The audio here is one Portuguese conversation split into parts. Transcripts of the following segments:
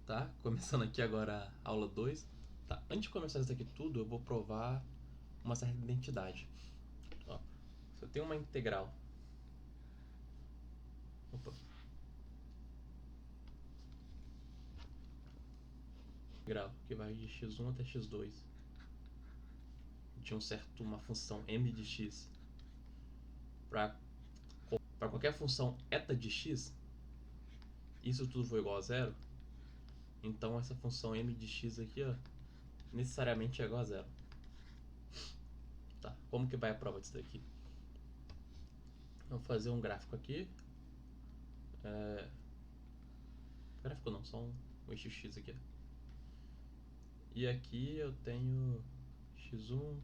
tá? Começando aqui agora a aula 2. Tá, antes de começar isso aqui tudo, eu vou provar uma certa identidade. Ó, se eu tenho uma integral... Opa. Integral que vai de x1 até x2 de uma função m de x para qualquer função eta de x, isso tudo for igual a zero, então essa função m de x aqui, ó, necessariamente é igual a zero. Tá, como que vai a prova disso daqui? Vou fazer um gráfico aqui. Gráfico não, só um eixo x aqui. E aqui eu tenho x1,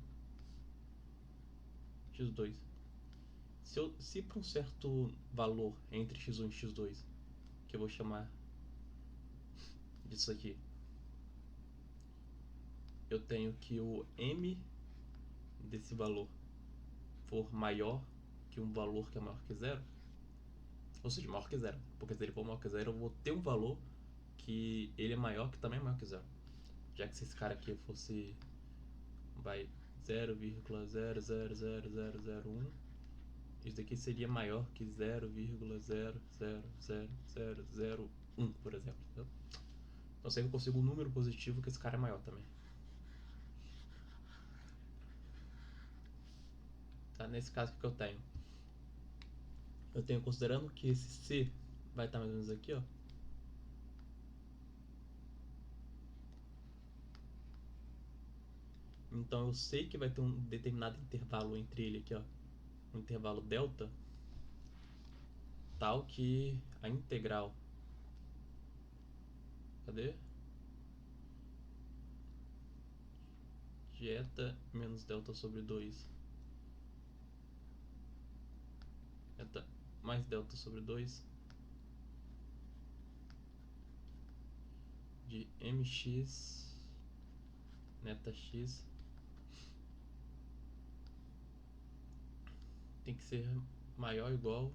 x2. Se para um certo valor entre x1 e x2, que eu vou chamar disso aqui, eu tenho que o m desse valor for maior que um valor que é maior que zero, ou seja, maior que zero, porque se ele for maior que zero, eu vou ter um valor que ele é maior, que também é maior que zero. Já que se esse cara aqui fosse 0,0000001, isso daqui seria maior que 0,0000001, por exemplo. Entendeu? Então sempre eu consigo um número positivo que esse cara é maior também. Tá? Nesse caso, o que eu tenho? Eu tenho, considerando que esse C vai estar mais ou menos aqui, ó. Então eu sei que vai ter um determinado intervalo entre ele aqui, ó. Um intervalo delta, tal que a integral... Cadê? De eta menos delta sobre 2. Eta mais delta sobre 2 de mx neta x tem que ser maior ou igual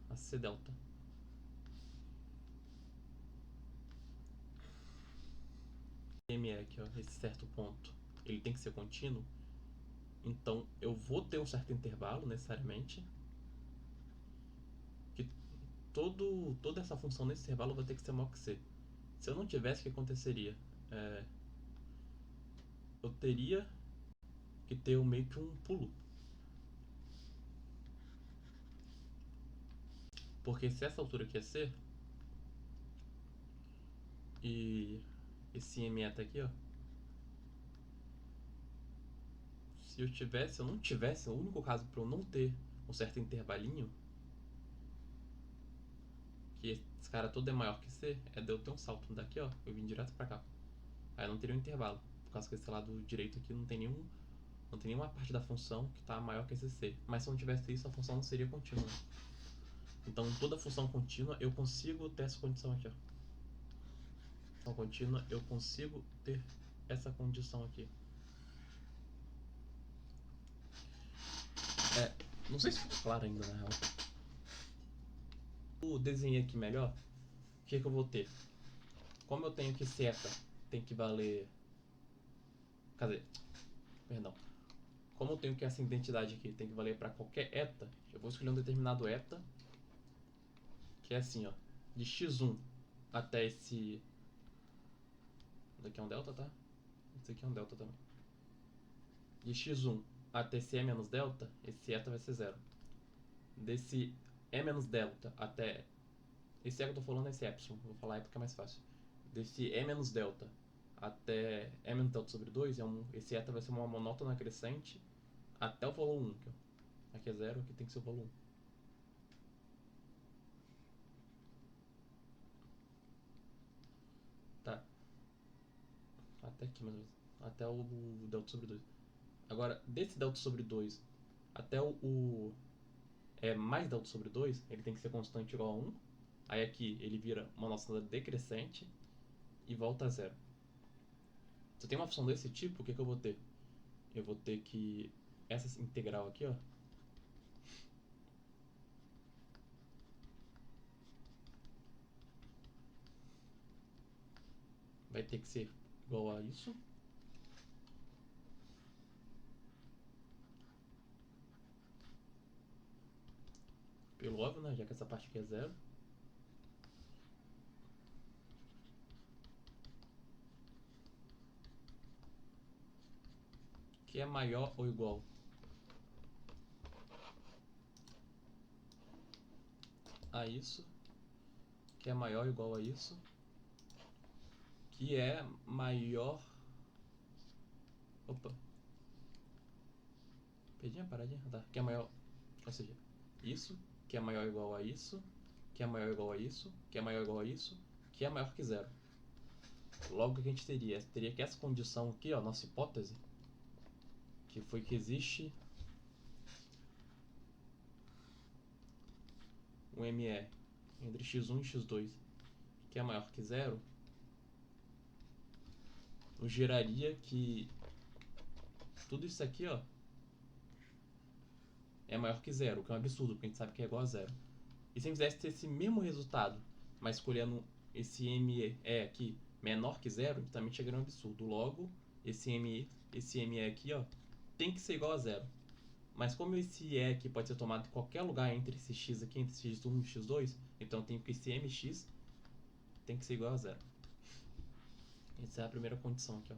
a c delta. M é aqui, ó, esse certo ponto, ele tem que ser contínuo, então eu vou ter um certo intervalo necessariamente, que toda essa função nesse intervalo vai ter que ser maior que c. Se eu não tivesse, o que aconteceria? Eu teria que ter meio que um pulo, porque se essa altura aqui é c e esse m é aqui, ó, se eu não tivesse, o único caso para eu não ter um certo intervalinho, que esse cara todo é maior que C, é de eu ter um salto daqui, ó, eu vim direto pra cá. Aí eu não teria um intervalo, por causa que esse lado direito aqui não tem nenhuma parte da função que tá maior que esse C. Mas se eu não tivesse isso, a função não seria contínua. Então toda função contínua eu consigo ter essa condição aqui, ó. Função contínua eu consigo ter essa condição aqui. Não sei se ficou claro ainda, na real. Eu desenhei aqui melhor. O que eu vou ter? Como eu tenho que eta tem que valer... Perdão. Como eu tenho que essa identidade aqui tem que valer para qualquer eta, eu vou escolher um determinado eta, que é assim, ó, de x1 até esse... Daqui é um delta, tá? Esse aqui é um delta também. De x1 até esse e menos delta, esse eta vai ser zero. Desse e menos delta até... Esse e que eu tô falando é esse epsilon, vou falar porque é mais fácil. Desse e menos delta até e menos delta sobre 2, esse eta vai ser uma monótona crescente até o valor 1. Aqui é 0, aqui tem que ser o valor 1. Tá. Até aqui mais ou menos. Até o delta sobre 2. Agora, desse delta sobre 2 até o mais delta sobre 2, ele tem que ser constante igual a 1. Aí aqui ele vira uma noção decrescente e volta a 0. Se eu tenho uma função desse tipo, o que eu vou ter? Eu vou ter que... Essa integral aqui, ó, vai ter que ser igual a isso. Pelo óbvio, né? Já que essa parte aqui é 0. Que é maior ou igual a isso. Que é maior ou igual a isso. Que é maior... Opa. Perdi a paradinha? Tá. Que é maior... Ou seja, isso. Que é maior ou igual a isso. Que é maior ou igual a isso. Que é maior ou igual a isso. Que é maior que 0. Logo, o que a gente teria? Teria que essa condição aqui, ó, nossa hipótese, que foi que existe um ME entre x1 e x2 que é maior que 0, nos geraria que tudo isso aqui, ó, é maior que 0, que é um absurdo, porque a gente sabe que é igual a 0. E se a gente quisesse ter esse mesmo resultado, mas escolhendo esse ME aqui menor que 0, também chegaria a um absurdo. Logo, esse ME aqui, ó, tem que ser igual a 0. Mas como esse E aqui pode ser tomado em qualquer lugar entre esse X aqui, entre x1 e x2, então eu tenho que esse MX tem que ser igual a 0. Essa é a primeira condição aqui, ó.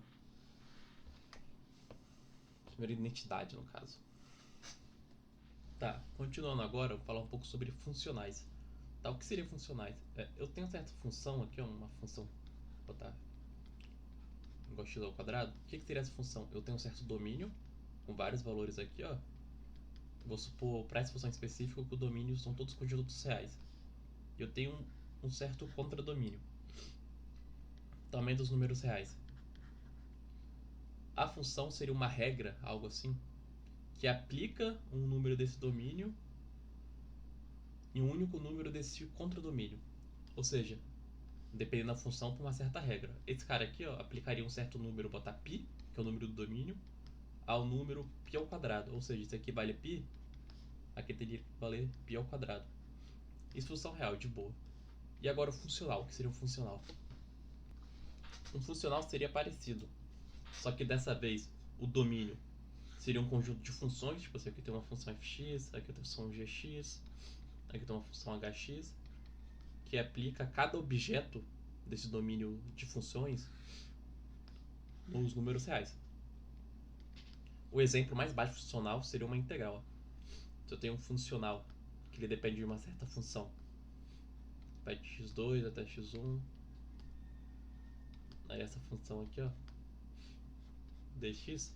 Primeira identidade, no caso. Tá, continuando agora, eu vou falar um pouco sobre funcionais. Tá, o que seria funcionais? Eu tenho certa função aqui, ó, uma função, vou botar igual x ao quadrado. O que seria essa função? Eu tenho um certo domínio, com vários valores aqui, ó. Vou supor, para essa função específica, que o domínio são todos conjuntos reais. Eu tenho um certo contradomínio, também dos números reais. A função seria uma regra, algo assim, que aplica um número desse domínio em um único número desse contradomínio. Ou seja, dependendo da função, por uma certa regra. Esse cara aqui, ó, aplicaria um certo número, botar π, que é o número do domínio, ao número π ao quadrado. Ou seja, isso aqui vale π, aqui teria que valer π ao quadrado. Isso é função real, de boa. E agora o funcional. O que seria um funcional? Um funcional seria parecido, só que dessa vez o domínio seria um conjunto de funções. Tipo, aqui tem uma função fx, aqui tem uma função gx, aqui tem uma função hx, que aplica cada objeto desse domínio de funções nos números reais. O exemplo mais baixo funcional seria uma integral. Se eu tenho um funcional que ele depende de uma certa função, vai de x2 até x1, aí essa função aqui, ó, dx,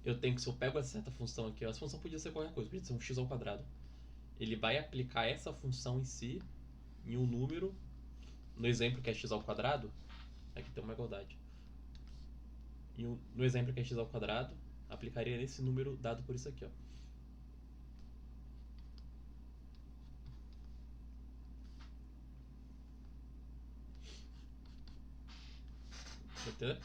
eu tenho que, se eu pego essa certa função aqui, ó, essa função podia ser qualquer coisa, podia ser um x ao quadrado, ele vai aplicar essa função em si em um número. No exemplo que é x ao quadrado, aqui tem uma igualdade. No exemplo que é x ao quadrado, aplicaria nesse número dado por isso aqui, ó. Entendeu?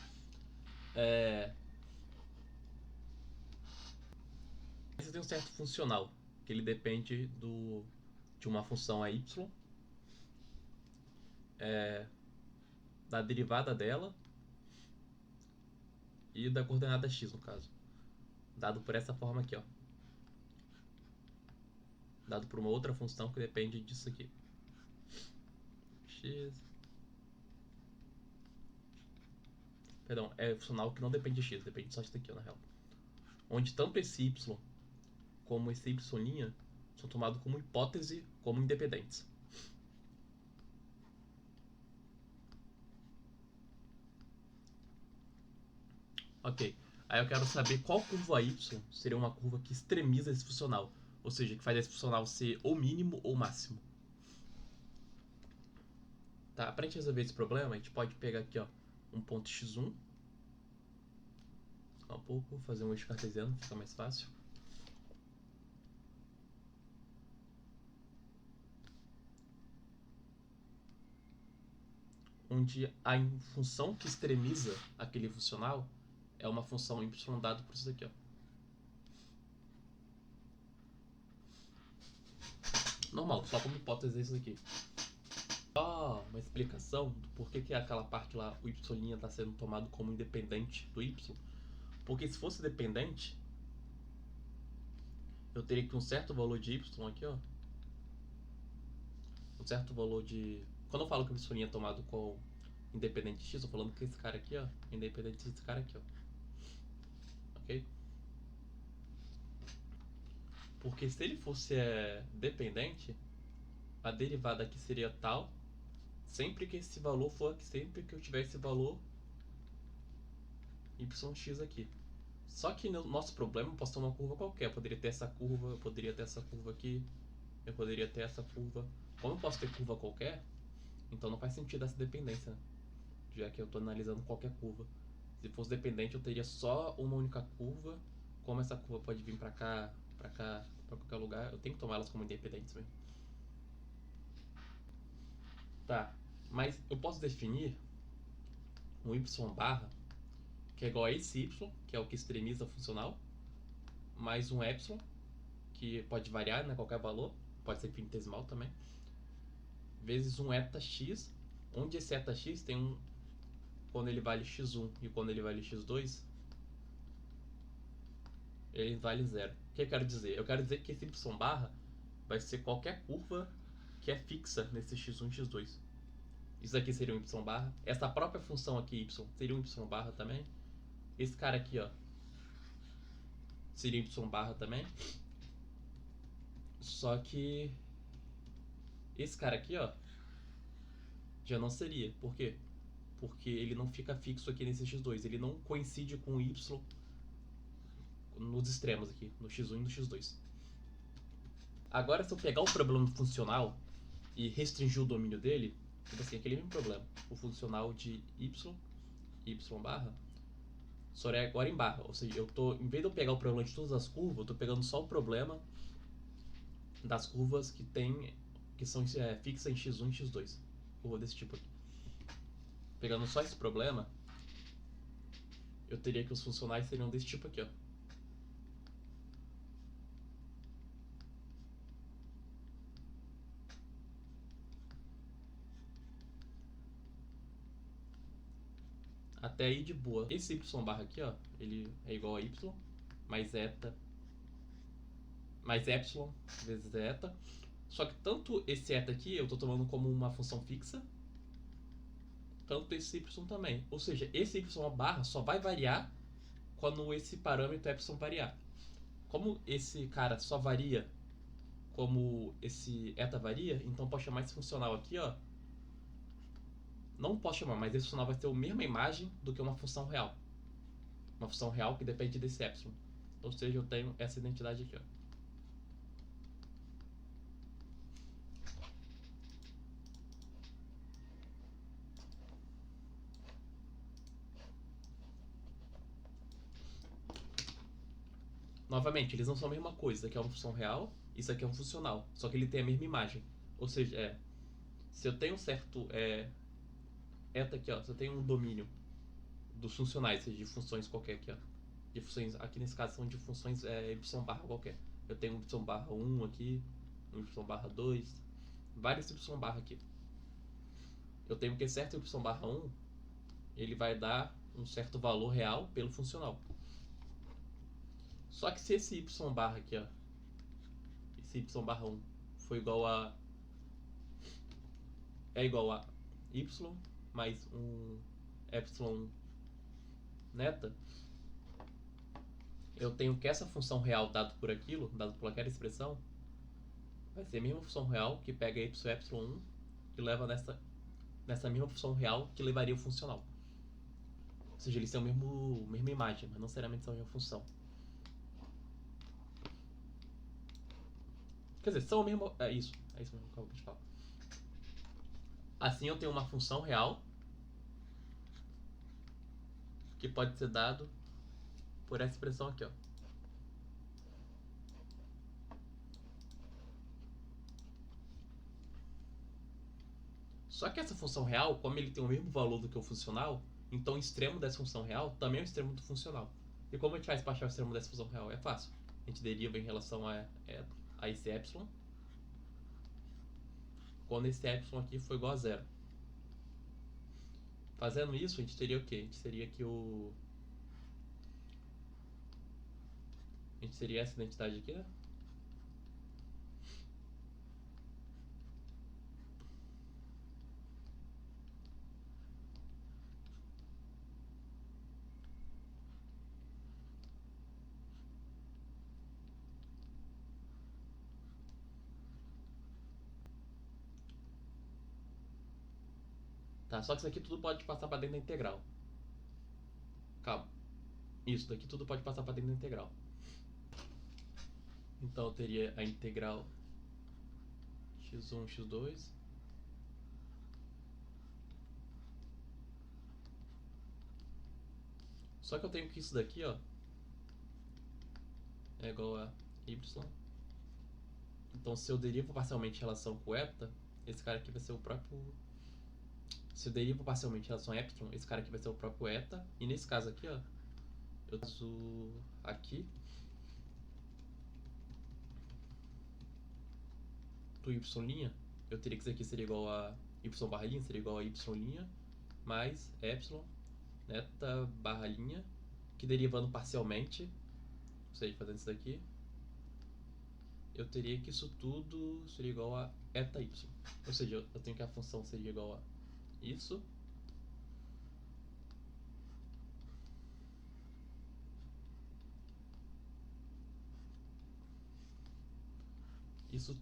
Você tem um certo funcional, que ele depende de uma função a y, da derivada dela e da coordenada x, no caso. Dado por essa forma aqui, ó. Dado por uma outra função que depende disso aqui. X... Perdão, é funcional que não depende de x, depende só disso aqui, ó, na real. Onde tanto esse y como esse y' são tomados como hipótese, como independentes. Ok, aí eu quero saber qual curva y seria uma curva que extremiza esse funcional, ou seja, que faz esse funcional ser ou mínimo ou máximo. Tá, pra gente resolver esse problema, a gente pode pegar aqui, ó, um ponto x1, só um pouco, fazer um eixo cartesiano, fica mais fácil. Onde a função que extremiza aquele funcional é uma função y dado por isso aqui, ó. Normal, só como hipótese isso aqui. Só uma explicação do porquê que aquela parte lá, o y' está sendo tomado como independente do y. Porque se fosse dependente, eu teria que um certo valor de y aqui, ó. Um certo valor de... Quando eu falo que o y' é tomado com independente de x, eu tô falando que esse cara aqui, ó, é independente desse cara aqui, ó. Ok? Porque se ele fosse dependente, a derivada aqui seria tal, sempre que esse valor for aqui, sempre que eu tiver esse valor yx aqui. Só que no nosso problema eu posso ter uma curva qualquer. Eu poderia ter essa curva, eu poderia ter essa curva aqui, eu poderia ter essa curva. Como eu posso ter curva qualquer, então não faz sentido essa dependência, né? Já que eu estou analisando qualquer curva. Se fosse dependente, eu teria só uma única curva. Como essa curva pode vir pra cá, pra qualquer lugar, eu tenho que tomar elas como independentes mesmo. Tá, mas eu posso definir um y barra, que é igual a esse y, que é o que extremiza a funcional, mais um epsilon, que pode variar, né, qualquer valor, pode ser infinitesimal também, vezes um eta x, onde esse eta x tem um, quando ele vale x1 e quando ele vale x2, ele vale 0. O que eu quero dizer? Eu quero dizer que esse y barra vai ser qualquer curva que é fixa nesse x1 e x2. Isso aqui seria um y barra. Essa própria função aqui, y, seria um y barra também. Esse cara aqui, ó, seria y barra também. Só que esse cara aqui, ó, já não seria. Por quê? Porque ele não fica fixo aqui nesse x2. Ele não coincide com o y nos extremos aqui, no x1 e no x2. Agora, se eu pegar o problema funcional e restringir o domínio dele, tipo assim, aquele mesmo problema. O funcional de y barra, só é agora em barra. Ou seja, eu tô, em vez de eu pegar o problema de todas as curvas, eu tô pegando só o problema das curvas que são fixas em x1 e x2. Curva desse tipo aqui. Pegando só esse problema, eu teria que os funcionais seriam desse tipo aqui, ó. Até aí de boa. Esse y barra aqui, ó, ele é igual a y mais eta mais epsilon vezes eta. Só que tanto esse eta aqui eu estou tomando como uma função fixa, tanto esse y também. Ou seja, esse y barra só vai variar quando esse parâmetro epsilon variar. Como esse cara só varia como esse eta varia, então posso chamar esse funcional aqui, ó. Não posso chamar, mas esse funcional vai ter a mesma imagem do que uma função real. Uma função real que depende desse epsilon. Ou seja, eu tenho essa identidade aqui, ó. Novamente, eles não são a mesma coisa. Isso aqui é uma função real, isso aqui é um funcional. Só que ele tem a mesma imagem. Ou seja, se eu tenho um certo eta aqui, ó, se eu tenho um domínio dos funcionais, seja de funções qualquer aqui, ó. De funções, aqui nesse caso são de funções y barra qualquer. Eu tenho um y barra 1 aqui, um y barra 2, vários y barra aqui. Eu tenho que certo y barra 1, ele vai dar um certo valor real pelo funcional. Só que se esse y barra aqui, ó, esse y barra 1 for igual a y mais um epsilon neta, eu tenho que essa função real dado por aquilo, dado por aquela expressão, vai ser a mesma função real que pega y epsilon 1 e leva nessa mesma função real que levaria o funcional. Ou seja, eles têm a mesma imagem, mas não necessariamente são a mesma função. Quer dizer, são a mesma... É isso mesmo que eu acabo de falar. Assim eu tenho uma função real que pode ser dado por essa expressão aqui, ó. Só que essa função real, como ele tem o mesmo valor do que o funcional, então o extremo dessa função real também é o extremo do funcional. E como a gente faz para achar o extremo dessa função real? É fácil. A gente deriva em relação a esse epsilon. quando esse epsilon aqui for igual a zero. Fazendo isso, a gente teria o quê? A gente teria que a gente teria essa identidade aqui, né? Tá, só que isso aqui tudo pode passar para dentro da integral. Calma. Isso daqui tudo pode passar para dentro da integral. Então eu teria a integral x1, x2. Só que eu tenho que isso daqui, ó, é igual a y. Então se eu derivo parcialmente em relação com eta, esse cara aqui vai ser o próprio... Se eu derivo parcialmente em relação a epsilon, esse cara aqui vai ser o próprio eta. E nesse caso aqui, ó, eu uso aqui do y', eu teria que isso aqui seria igual a y barra linha, seria igual a y' mais epsilon eta barra linha, que derivando parcialmente, ou seja, fazendo isso daqui, eu teria que isso tudo seria igual a eta y. Ou seja, eu tenho que a função seria igual a isso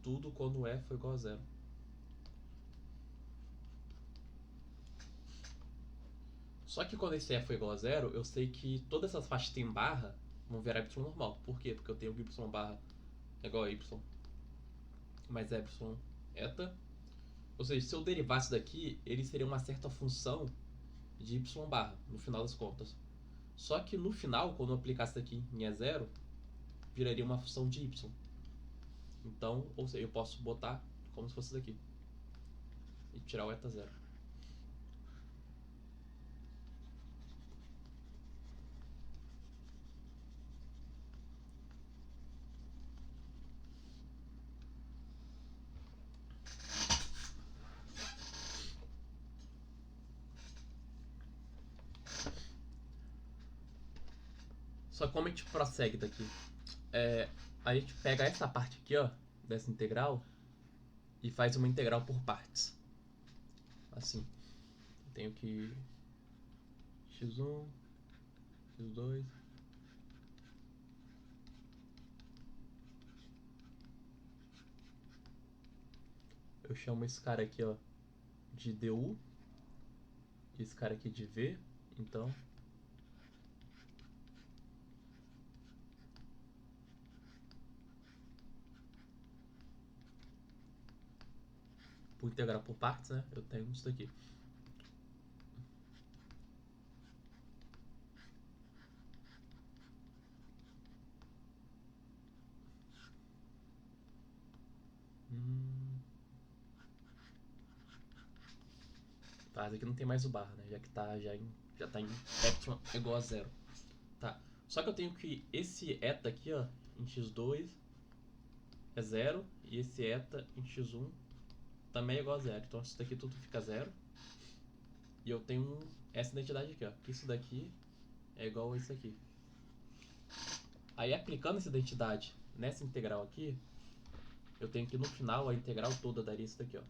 tudo quando e for igual a zero. Só que quando esse e for igual a zero, eu sei que todas essas faixas que tem barra vão virar y normal. Por quê? Porque eu tenho y barra igual a y mais epsilon eta. Ou seja, se eu derivasse daqui, ele seria uma certa função de y barra, no final das contas. Só que no final, quando eu aplicasse daqui em E0, viraria uma função de y. Então, ou seja, eu posso botar como se fosse daqui. E tirar o eta zero. Só como a gente prossegue daqui? A gente pega essa parte aqui, ó, dessa integral, e faz uma integral por partes. Assim. Eu tenho que x1, x2. Eu chamo esse cara aqui, ó, de du, e esse cara aqui de v. Então, por integrar por partes, né, eu tenho isso daqui. Tá, aqui não tem mais o barra, né? Já que tá, já tá em epsilon igual a zero. Tá. Só que eu tenho que esse eta aqui, ó, em x2 é zero, e esse eta em x1 também é igual a zero. Então isso daqui tudo fica zero. E eu tenho essa identidade aqui, ó, que isso daqui é igual a isso aqui. Aí aplicando essa identidade nessa integral aqui, eu tenho que no final a integral toda daria isso daqui, ó.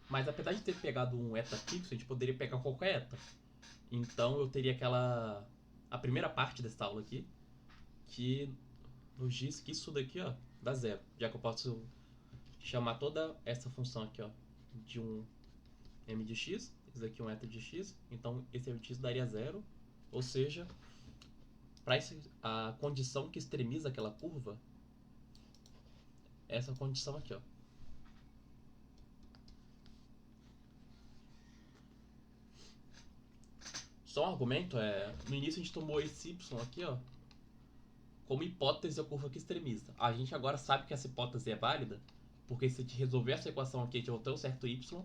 Mas apesar de ter pegado um eta fixo, a gente poderia pegar qualquer eta. Então eu teria a primeira parte dessa aula aqui, que nos diz que isso daqui, ó, dá zero. Já que eu posso chamar toda essa função aqui, ó, de um m de x, isso daqui é um eta de x, então esse m de x daria zero. Ou seja, para a condição que extremiza aquela curva, essa condição aqui, ó. Só um argumento no início a gente tomou esse y aqui, ó, como hipótese da curva que extremiza. A gente agora sabe que essa hipótese é válida, porque se a gente resolver essa equação aqui, a gente vai ter um certo y,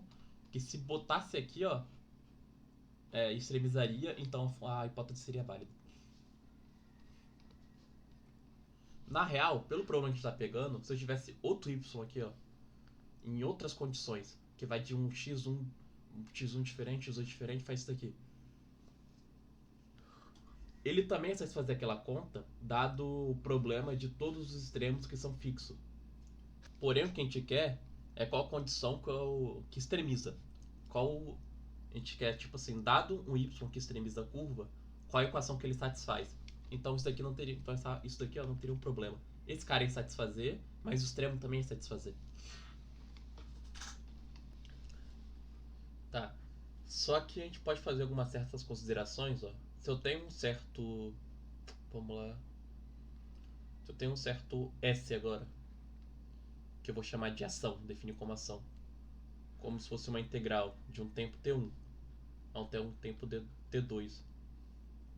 que se botasse aqui, ó, extremizaria, então a hipótese seria válida. Na real, pelo problema que a gente está pegando, se eu tivesse outro y aqui, ó, em outras condições, que vai de um x1 diferente, x2 diferente, faz isso daqui. Ele também é satisfazer aquela conta, dado o problema de todos os extremos que são fixos. Porém, o que a gente quer é qual a condição que extremiza. Qual a gente quer, tipo assim, dado um y que extremiza a curva, qual a equação que ele satisfaz. Então isso daqui não teria, isso daqui ó, não teria um problema. Esse cara é insatisfazer, mas o extremo também é insatisfazer. Tá. Só que a gente pode fazer algumas certas considerações, ó. Se eu tenho um certo... Vamos lá. Se eu tenho um certo S agora, que eu vou chamar de ação, definir como ação. Como se fosse uma integral de um tempo t1 a um tempo t2.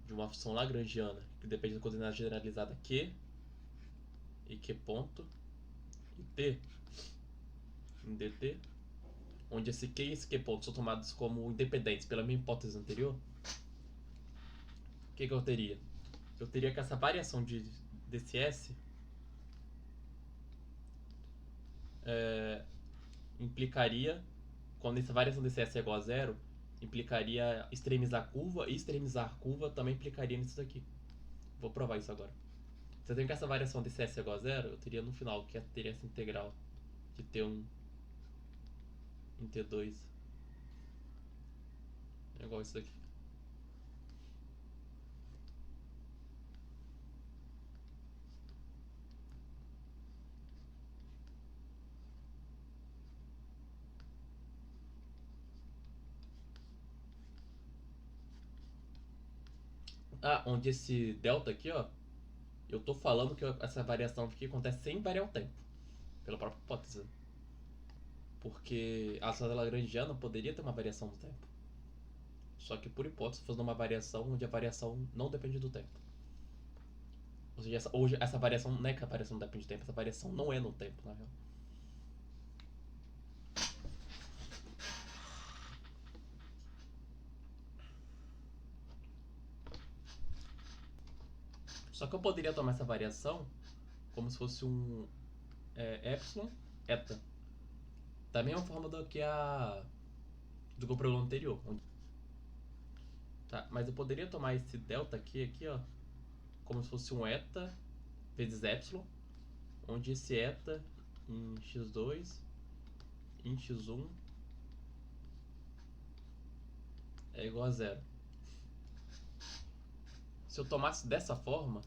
De uma função lagrangiana, que depende da coordenada generalizada q, e q ponto, e t, em dt, onde esse q e esse q ponto são tomados como independentes pela minha hipótese anterior, o que eu teria? Eu teria que essa variação desse S implicaria, quando essa variação desse S é igual a zero, implicaria extremizar a curva, e extremizar a curva também implicaria nisso daqui. Vou provar isso agora. Se eu tenho que essa variação desse S é igual a zero, eu teria no final, que teria essa integral de T1 em T2 é igual a isso daqui. Onde esse delta aqui, ó, eu tô falando que essa variação aqui acontece sem variar o tempo, pela própria hipótese. Porque a ação lagrangiana poderia ter uma variação do tempo. Só que por hipótese, fazendo uma variação onde a variação não depende do tempo. Ou seja, essa variação não é que a variação não depende do tempo, essa variação não é no tempo, na real. Só que eu poderia tomar essa variação como se fosse um epsilon eta. Da mesma forma do que do problema anterior. Tá, mas eu poderia tomar esse delta aqui, ó, como se fosse um eta vezes epsilon, onde esse eta em x2 em x1 é igual a zero. Se eu tomasse dessa forma,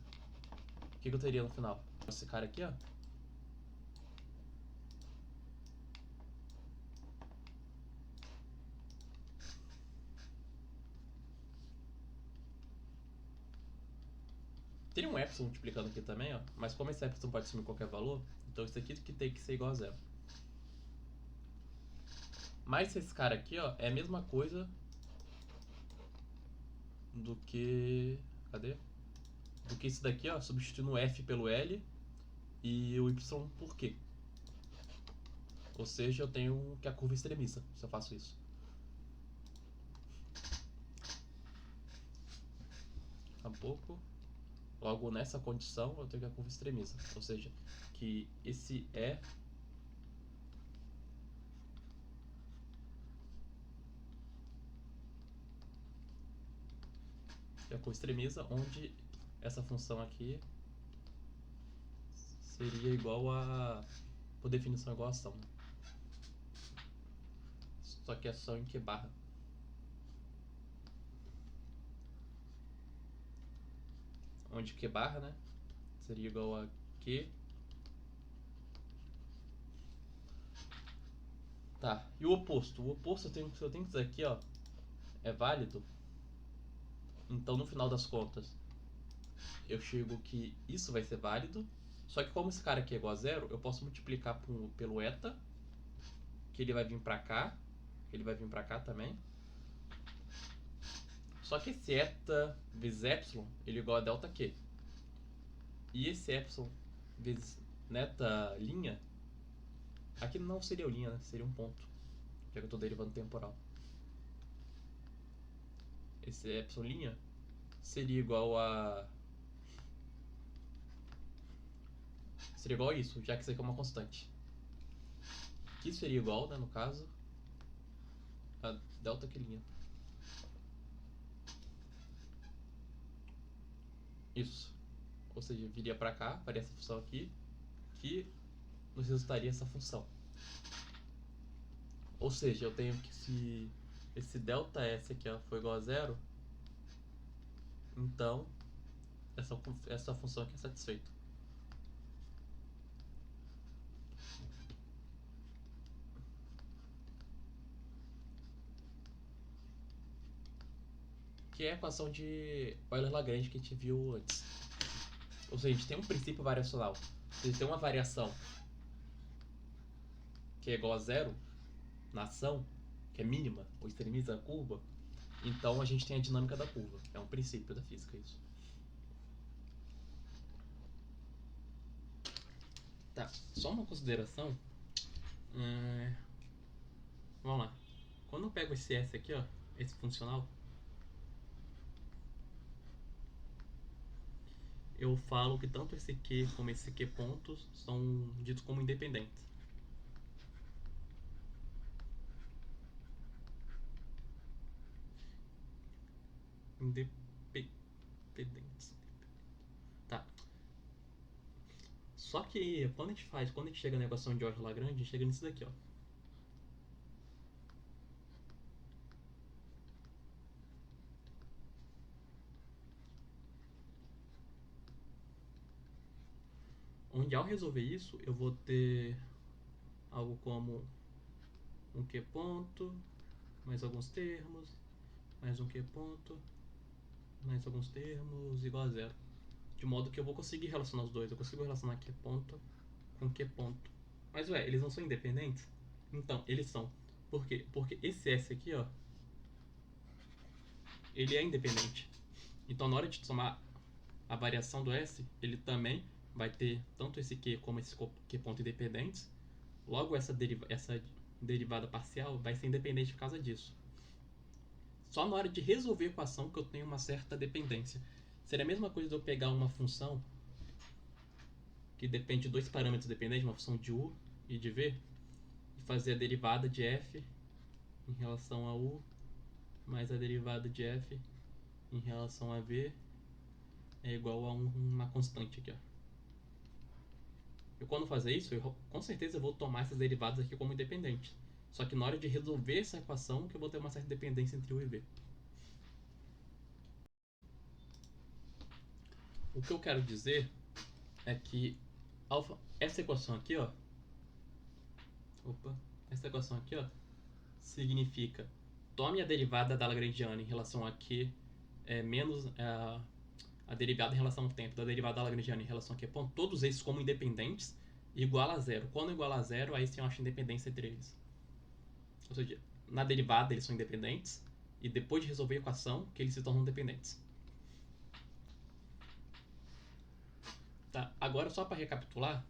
o que eu teria no final? Esse cara aqui, ó. Teria um epsilon multiplicando aqui também, ó. Mas como esse epsilon pode assumir qualquer valor, então isso aqui que tem que ser igual a zero. Mas esse cara aqui, ó, é a mesma coisa do que... Cadê? Do que esse daqui, ó, substituindo o F pelo L e o Y por Q. Ou seja, eu tenho que a curva extremiza se eu faço isso. Um pouco. Logo nessa condição eu tenho que a curva extremiza. Ou seja, que esse é a curva extremiza, onde essa função aqui seria igual a... por definição igual a ação. Só que é só em Q barra. Onde Q barra, né, seria igual a Q. Tá, e o oposto? O oposto se eu tenho que dizer aqui, ó, é válido. Então no final das contas eu chego que isso vai ser válido. Só que como esse cara aqui é igual a zero, eu posso multiplicar pelo eta, que ele vai vir pra cá, ele vai vir pra cá também. Só que esse eta vezes epsilon, ele é igual a delta Q. E esse epsilon vezes neta linha, aqui não seria o linha, né? Seria um ponto, já que eu estou derivando temporal. Esse epsilon linha seria igual a... seria igual a isso, já que isso aqui é uma constante. Que seria igual, né, no caso, a delta Q linha. Isso. Ou seja, viria para cá, faria essa função aqui, que nos resultaria essa função. Ou seja, eu tenho que, se esse delta S aqui ó, for igual a zero, então essa função aqui é satisfeita. Que é a equação de Euler-Lagrange que a gente viu antes. Ou seja, a gente tem um princípio variacional. Se a gente tem uma variação que é igual a zero na ação, que é mínima, ou extremiza a curva, então a gente tem a dinâmica da curva. É um princípio da física isso. Tá, só uma consideração. Vamos lá. Quando eu pego esse S aqui, ó, esse funcional, eu falo que tanto esse Q como esse Q pontos são ditos como independentes. Independentes. Tá. Só que quando a gente chega na equação de Euler-Lagrange, a gente chega nisso daqui, ó. Onde ao resolver isso, eu vou ter algo como um Q ponto, mais alguns termos, mais um Q ponto, mais alguns termos, igual a zero. De modo que eu vou conseguir relacionar os dois. Eu consigo relacionar Q ponto com Q ponto. Mas ué, eles não são independentes? Então, eles são. Por quê? Porque esse S aqui, ó, ele é independente. Então, na hora de somar a variação do S, ele também vai ter tanto esse Q como esse Q ponto independentes. Logo, essa derivada parcial vai ser independente por causa disso. Só na hora de resolver a equação que eu tenho uma certa dependência. Seria a mesma coisa de eu pegar uma função que depende de dois parâmetros dependentes, uma função de u e de v, e fazer a derivada de f em relação a u mais a derivada de f em relação a v é igual a uma constante aqui, ó. Eu quando fazer isso, com certeza eu vou tomar essas derivadas aqui como independentes. Só que na hora de resolver essa equação que eu vou ter uma certa dependência entre u e v. O que eu quero dizer é que essa equação aqui, ó, essa equação aqui, ó, significa tome a derivada da Lagrangiana em relação a Q menos a derivada em relação ao tempo da derivada da Lagrangiana em relação a Q ponto, todos esses como independentes, igual a zero. Quando igual a zero, aí sim eu acho independência entre eles. Ou seja, na derivada eles são independentes, e depois de resolver a equação, que eles se tornam dependentes. Tá, agora só para recapitular,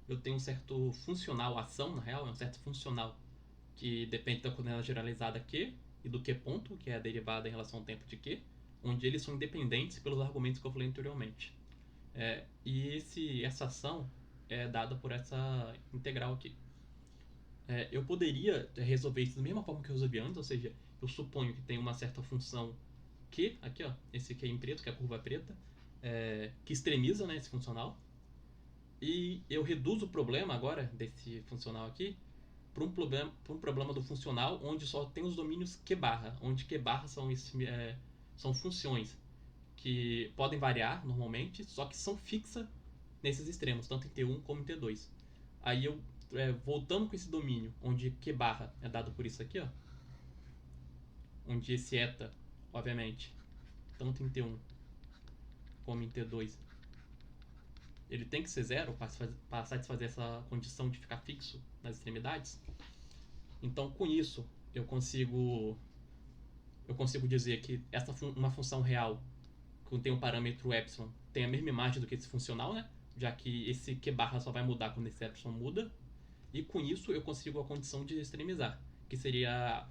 eu tenho um certo funcional, ação na real, é um certo funcional que depende da coordenada generalizada Q e do Q ponto, que é a derivada em relação ao tempo de Q, onde eles são independentes pelos argumentos que eu falei anteriormente. E essa ação é dada por essa integral aqui. Eu poderia resolver isso da mesma forma que eu resolvi antes, ou seja, eu suponho que tem uma certa função Q, aqui ó, esse Q em preto, que é a curva preta, que extremiza, né, esse funcional, e eu reduzo o problema agora desse funcional aqui para um problema do funcional onde só tem os domínios Q barra, onde Q barra são funções que podem variar normalmente, só que são fixas nesses extremos, tanto em T1 como em T2. Aí eu, voltando com esse domínio, onde Q barra é dado por isso aqui, ó, onde esse eta, obviamente, tanto em T1 como em T2, ele tem que ser zero para satisfazer essa condição de ficar fixo nas extremidades. Então, com isso, eu consigo eu consigo dizer que uma função real que tem um parâmetro epsilon tem a mesma imagem do que esse funcional, né? Já que esse q barra só vai mudar quando esse epsilon muda. E com isso eu consigo a condição de extremizar, que seria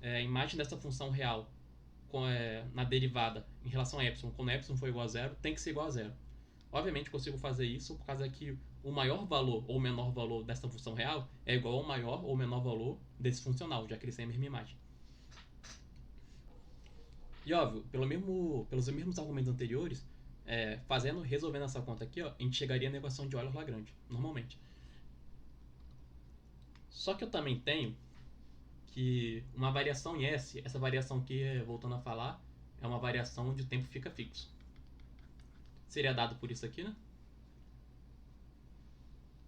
a imagem dessa função real na derivada em relação a epsilon. Quando epsilon for igual a zero, tem que ser igual a zero. Obviamente eu consigo fazer isso por causa que o maior valor ou menor valor dessa função real é igual ao maior ou menor valor desse funcional, já que eles têm a mesma imagem. E óbvio, pelos mesmos argumentos anteriores, resolvendo essa conta aqui, ó, a gente chegaria na equação de Euler-Lagrange, normalmente. Só que eu também tenho que uma variação em S, essa variação aqui, voltando a falar, é uma variação onde o tempo fica fixo. Seria dado por isso aqui, né?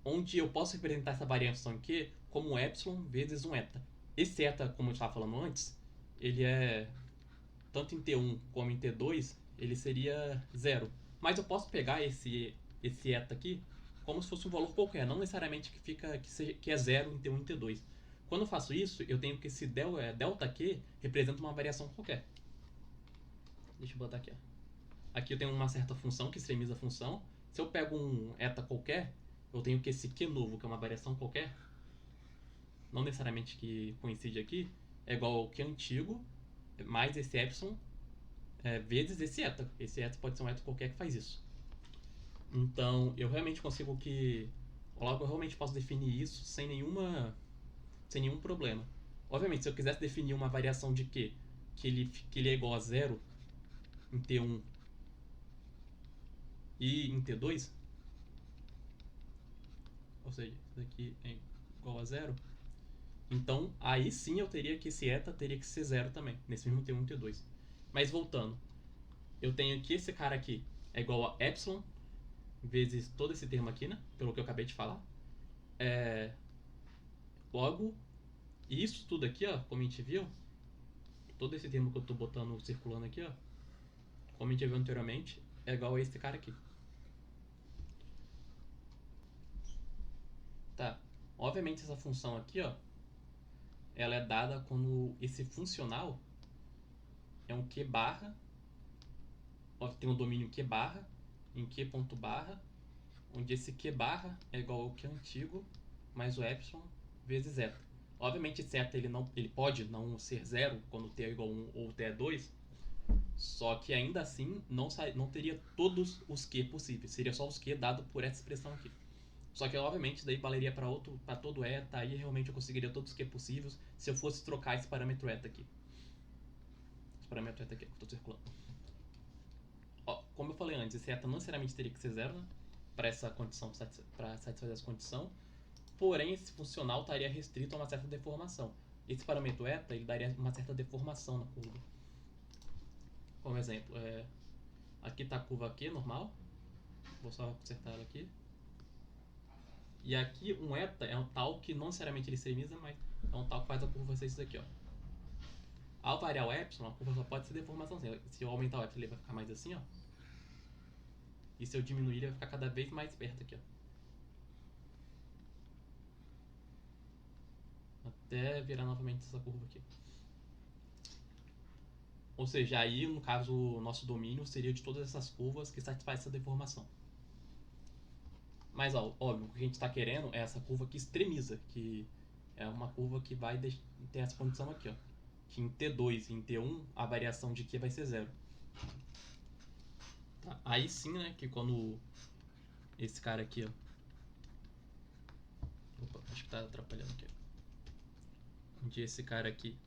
Onde eu posso representar essa variação aqui como epsilon vezes um eta. Esse eta, como eu estava falando antes, ele é tanto em T1 como em T2, ele seria zero. Mas eu posso pegar esse eta aqui como se fosse um valor qualquer, não necessariamente que é zero em T1 e T2. Quando eu faço isso, eu tenho que esse delta Q representa uma variação qualquer. Deixa eu botar aqui. Ó. Aqui eu tenho uma certa função que extremiza a função. Se eu pego um eta qualquer, eu tenho que esse Q novo, que é uma variação qualquer, não necessariamente que coincide aqui, é igual ao Q antigo, mais esse epsilon, vezes esse eta. Esse eta pode ser um eta qualquer que faz isso. Então, eu realmente consigo logo eu realmente posso definir isso sem nenhum problema. Obviamente, se eu quisesse definir uma variação de Q que ele é igual a zero em T1 e em T2, ou seja, isso daqui é igual a zero, então aí sim eu teria que esse eta teria que ser zero também, nesse mesmo T1 e T2. Mas voltando, eu tenho que esse cara aqui é igual a epsilon vezes todo esse termo aqui, né? Pelo que eu acabei de falar. Logo, isso tudo aqui, ó, como a gente viu, todo esse termo que eu tô botando, circulando aqui, ó, como a gente viu anteriormente, é igual a esse cara aqui. Tá. Obviamente essa função aqui, ó, ela é dada quando esse funcional é um Q barra, ó, tem um domínio Q barra, em Q ponto barra, onde esse Q barra é igual ao Q antigo mais o epsilon vezes eta. Obviamente esse eta ele pode não ser zero quando t é igual a 1 ou t é 2, só que ainda assim não teria todos os Q possíveis, seria só os Q dado por essa expressão aqui. Só que obviamente daí valeria para todo eta, aí realmente eu conseguiria todos os Q possíveis se eu fosse trocar esse parâmetro eta aqui. Esse parâmetro eta aqui que eu estou circulando. Ó, como eu falei antes, esse eta não necessariamente teria que ser zero, né? Para essa condição, para satisfazer essa condição. Porém, esse funcional estaria restrito a uma certa deformação. Esse parâmetro eta ele daria uma certa deformação na curva. Como exemplo, aqui está a curva aqui, normal. Vou só consertar ela aqui. E aqui um eta é um tal que não necessariamente ele extremiza, mas é um tal que faz a curva ser isso aqui, ó. Ao variar o epsilon, a curva só pode ser deformação. Se eu aumentar o epsilon, ele vai ficar mais assim, ó. E se eu diminuir, ele vai ficar cada vez mais perto aqui, ó. Até virar novamente essa curva aqui. Ou seja, aí no caso o nosso domínio seria de todas essas curvas que satisfaz essa deformação. Mas ó, óbvio, o que a gente está querendo é essa curva que extremiza, que é uma curva que vai ter essa condição aqui, ó, que em T2 e em T1 a variação de Q vai ser zero. Tá, aí sim, né, que quando esse cara aqui, ó, opa, acho que tá atrapalhando aqui, onde esse cara aqui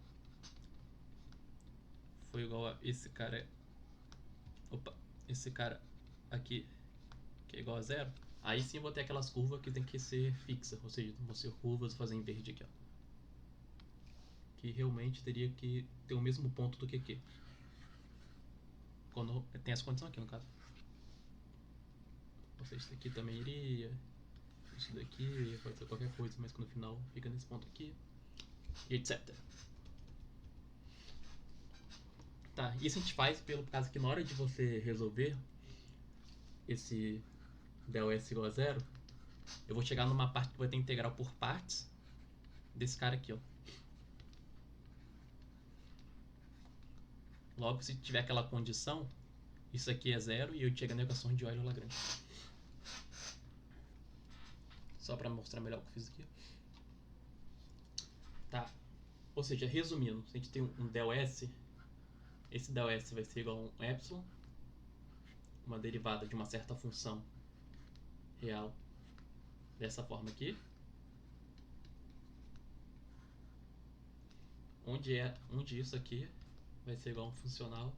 foi igual a esse cara, opa, esse cara aqui que é igual a zero, aí sim eu vou ter aquelas curvas que tem que ser fixa, ou seja, vão ser curvas, vou fazer em verde aqui, ó, que realmente teria que ter o mesmo ponto do que aqui, quando tem essa condição aqui no caso. Ou seja, isso daqui também iria, isso daqui pode ser qualquer coisa, mas que no final fica nesse ponto aqui, e etc. Tá, isso a gente faz pelo caso que na hora de você resolver esse del(S) igual a zero, eu vou chegar numa parte que vai ter integral por partes desse cara aqui, ó. Logo, se tiver aquela condição, isso aqui é zero e eu chego a negação de Euler-Lagrange. Só para mostrar melhor o que eu fiz aqui. Tá. Ou seja, resumindo, se a gente tem um del S, esse del S vai ser igual a um epsilon, uma derivada de uma certa função real dessa forma aqui, onde isso aqui vai ser igual a um funcional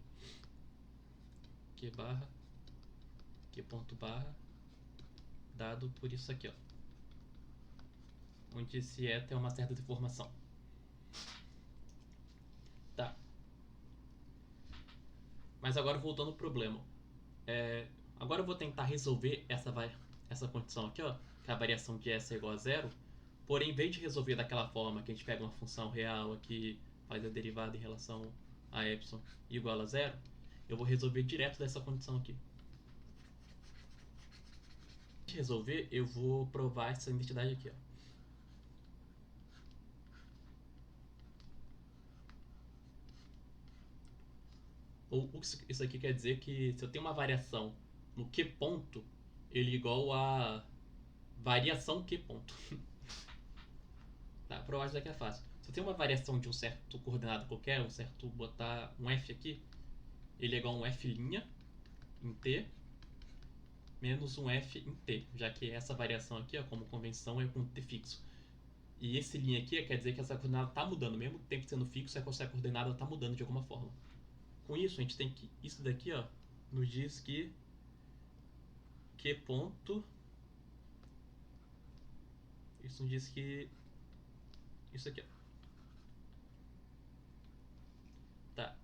q barra q ponto barra dado por isso aqui, ó, onde esse eta é uma certa deformação. Tá. Mas agora voltando ao problema. Agora eu vou tentar resolver essa condição aqui, ó, que a variação de S é igual a zero. Porém, em vez de resolver daquela forma que a gente pega uma função real aqui, faz a derivada em relação a epsilon igual a zero, eu vou resolver direto dessa condição aqui. Antes de resolver, eu vou provar essa identidade aqui, ó. Ou isso aqui quer dizer que se eu tenho uma variação no q ponto, ele é igual a variação q ponto. Tá, provar isso daqui é fácil. Se eu tenho uma variação de um certo coordenado qualquer, botar um f aqui, ele é igual a um f' em t menos um f em t, já que essa variação aqui, ó, como convenção, é com t fixo. E esse linha aqui quer dizer que essa coordenada está mudando, mesmo o tempo sendo fixo, essa coordenada está mudando de alguma forma. Com isso, a gente tem que... Isso daqui, ó, nos diz que q ponto... Isso nos diz que... Isso aqui, ó. Tá.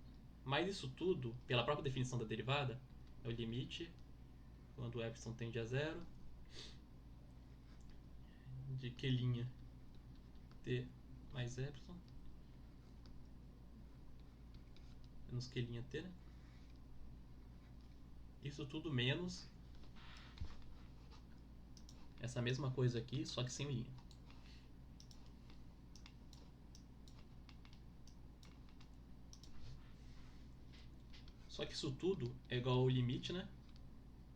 Mas isso tudo, pela própria definição da derivada, é o limite quando o epsilon tende a zero de q' t mais epsilon menos q' t, né? Isso tudo menos essa mesma coisa aqui, só que sem linha. Só que isso tudo é igual ao limite, né?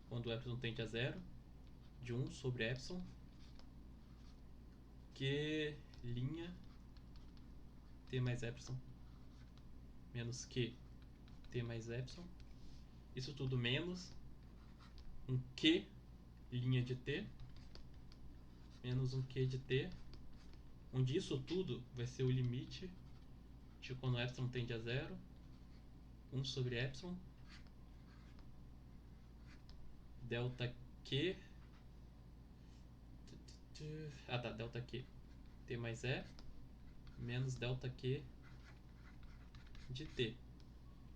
Quando o epsilon tende a zero, de 1 sobre epsilon, q' t mais epsilon menos q t mais epsilon. Isso tudo menos um q' de t menos um q de t, onde isso tudo vai ser o limite de quando o epsilon tende a zero, 1 sobre epsilon, delta q, delta q t mais e menos delta q de t,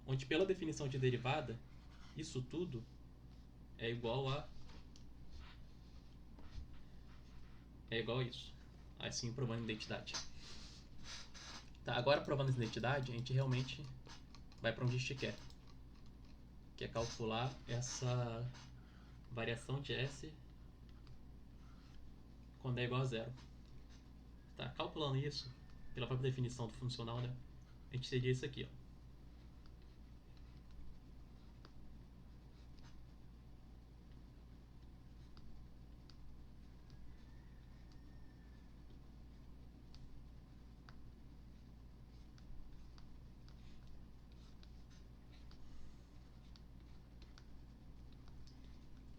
onde pela definição de derivada, isso tudo é igual a isso. Assim, provando identidade. Tá, agora provando essa identidade, a gente realmente vai para onde a gente quer, que é calcular essa variação de S quando é igual a zero. Tá, calculando isso, pela própria definição do funcional, né, a gente teria isso aqui, ó.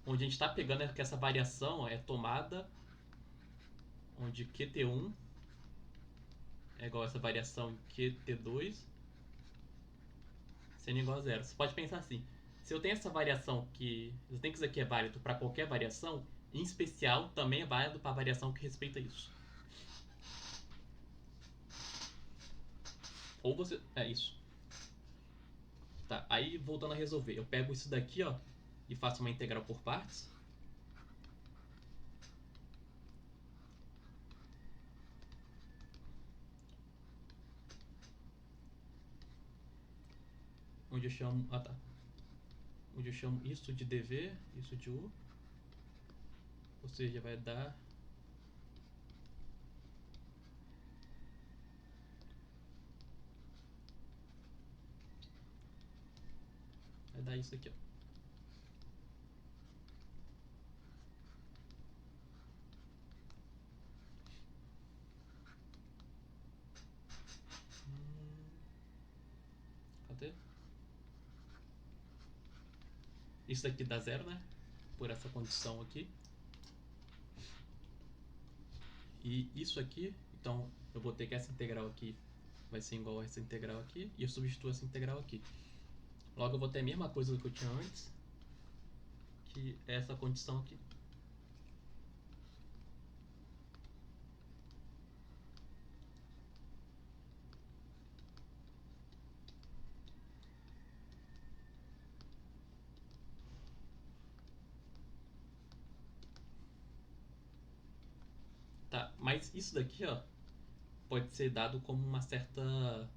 Onde a gente está pegando é que essa variação é tomada, onde QT1 é igual a essa variação em QT2 sendo igual a zero. Você pode pensar assim, se eu tenho essa variação que... Eu tenho que isso aqui é válido para qualquer variação, em especial também é válido para a variação que respeita isso. Ou você... É isso. Tá, aí voltando a resolver, eu pego isso daqui, ó, e faço uma integral por partes. Onde eu chamo... Onde eu chamo isso de dv, isso de u. Ou seja, vai dar... vai dar isso aqui, ó. Cadê? Isso daqui dá zero, né? Por essa condição aqui. E isso aqui, então eu botei que essa integral aqui vai ser igual a essa integral aqui, e eu substituo essa integral aqui. Logo eu vou ter a mesma coisa do que eu tinha antes, que é essa condição aqui. Tá, mas isso daqui, ó, pode ser dado como uma certa,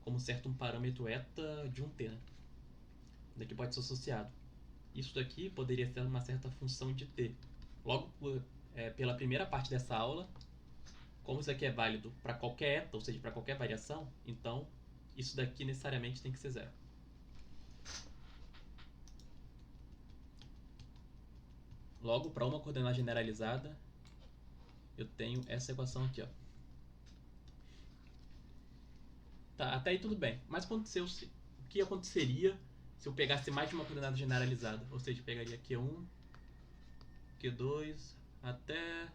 como certo um parâmetro eta de um t, né? Daqui pode ser associado. Isso daqui poderia ser uma certa função de t. Logo, pela primeira parte dessa aula, como isso aqui é válido para qualquer eta, ou seja, para qualquer variação, então isso daqui necessariamente tem que ser zero. Logo, para uma coordenada generalizada, eu tenho essa equação aqui, ó. Tá, até aí tudo bem. Mas aconteceu, o que aconteceria se eu pegasse mais de uma coordenada generalizada? Ou seja, eu pegaria Q1, Q2, até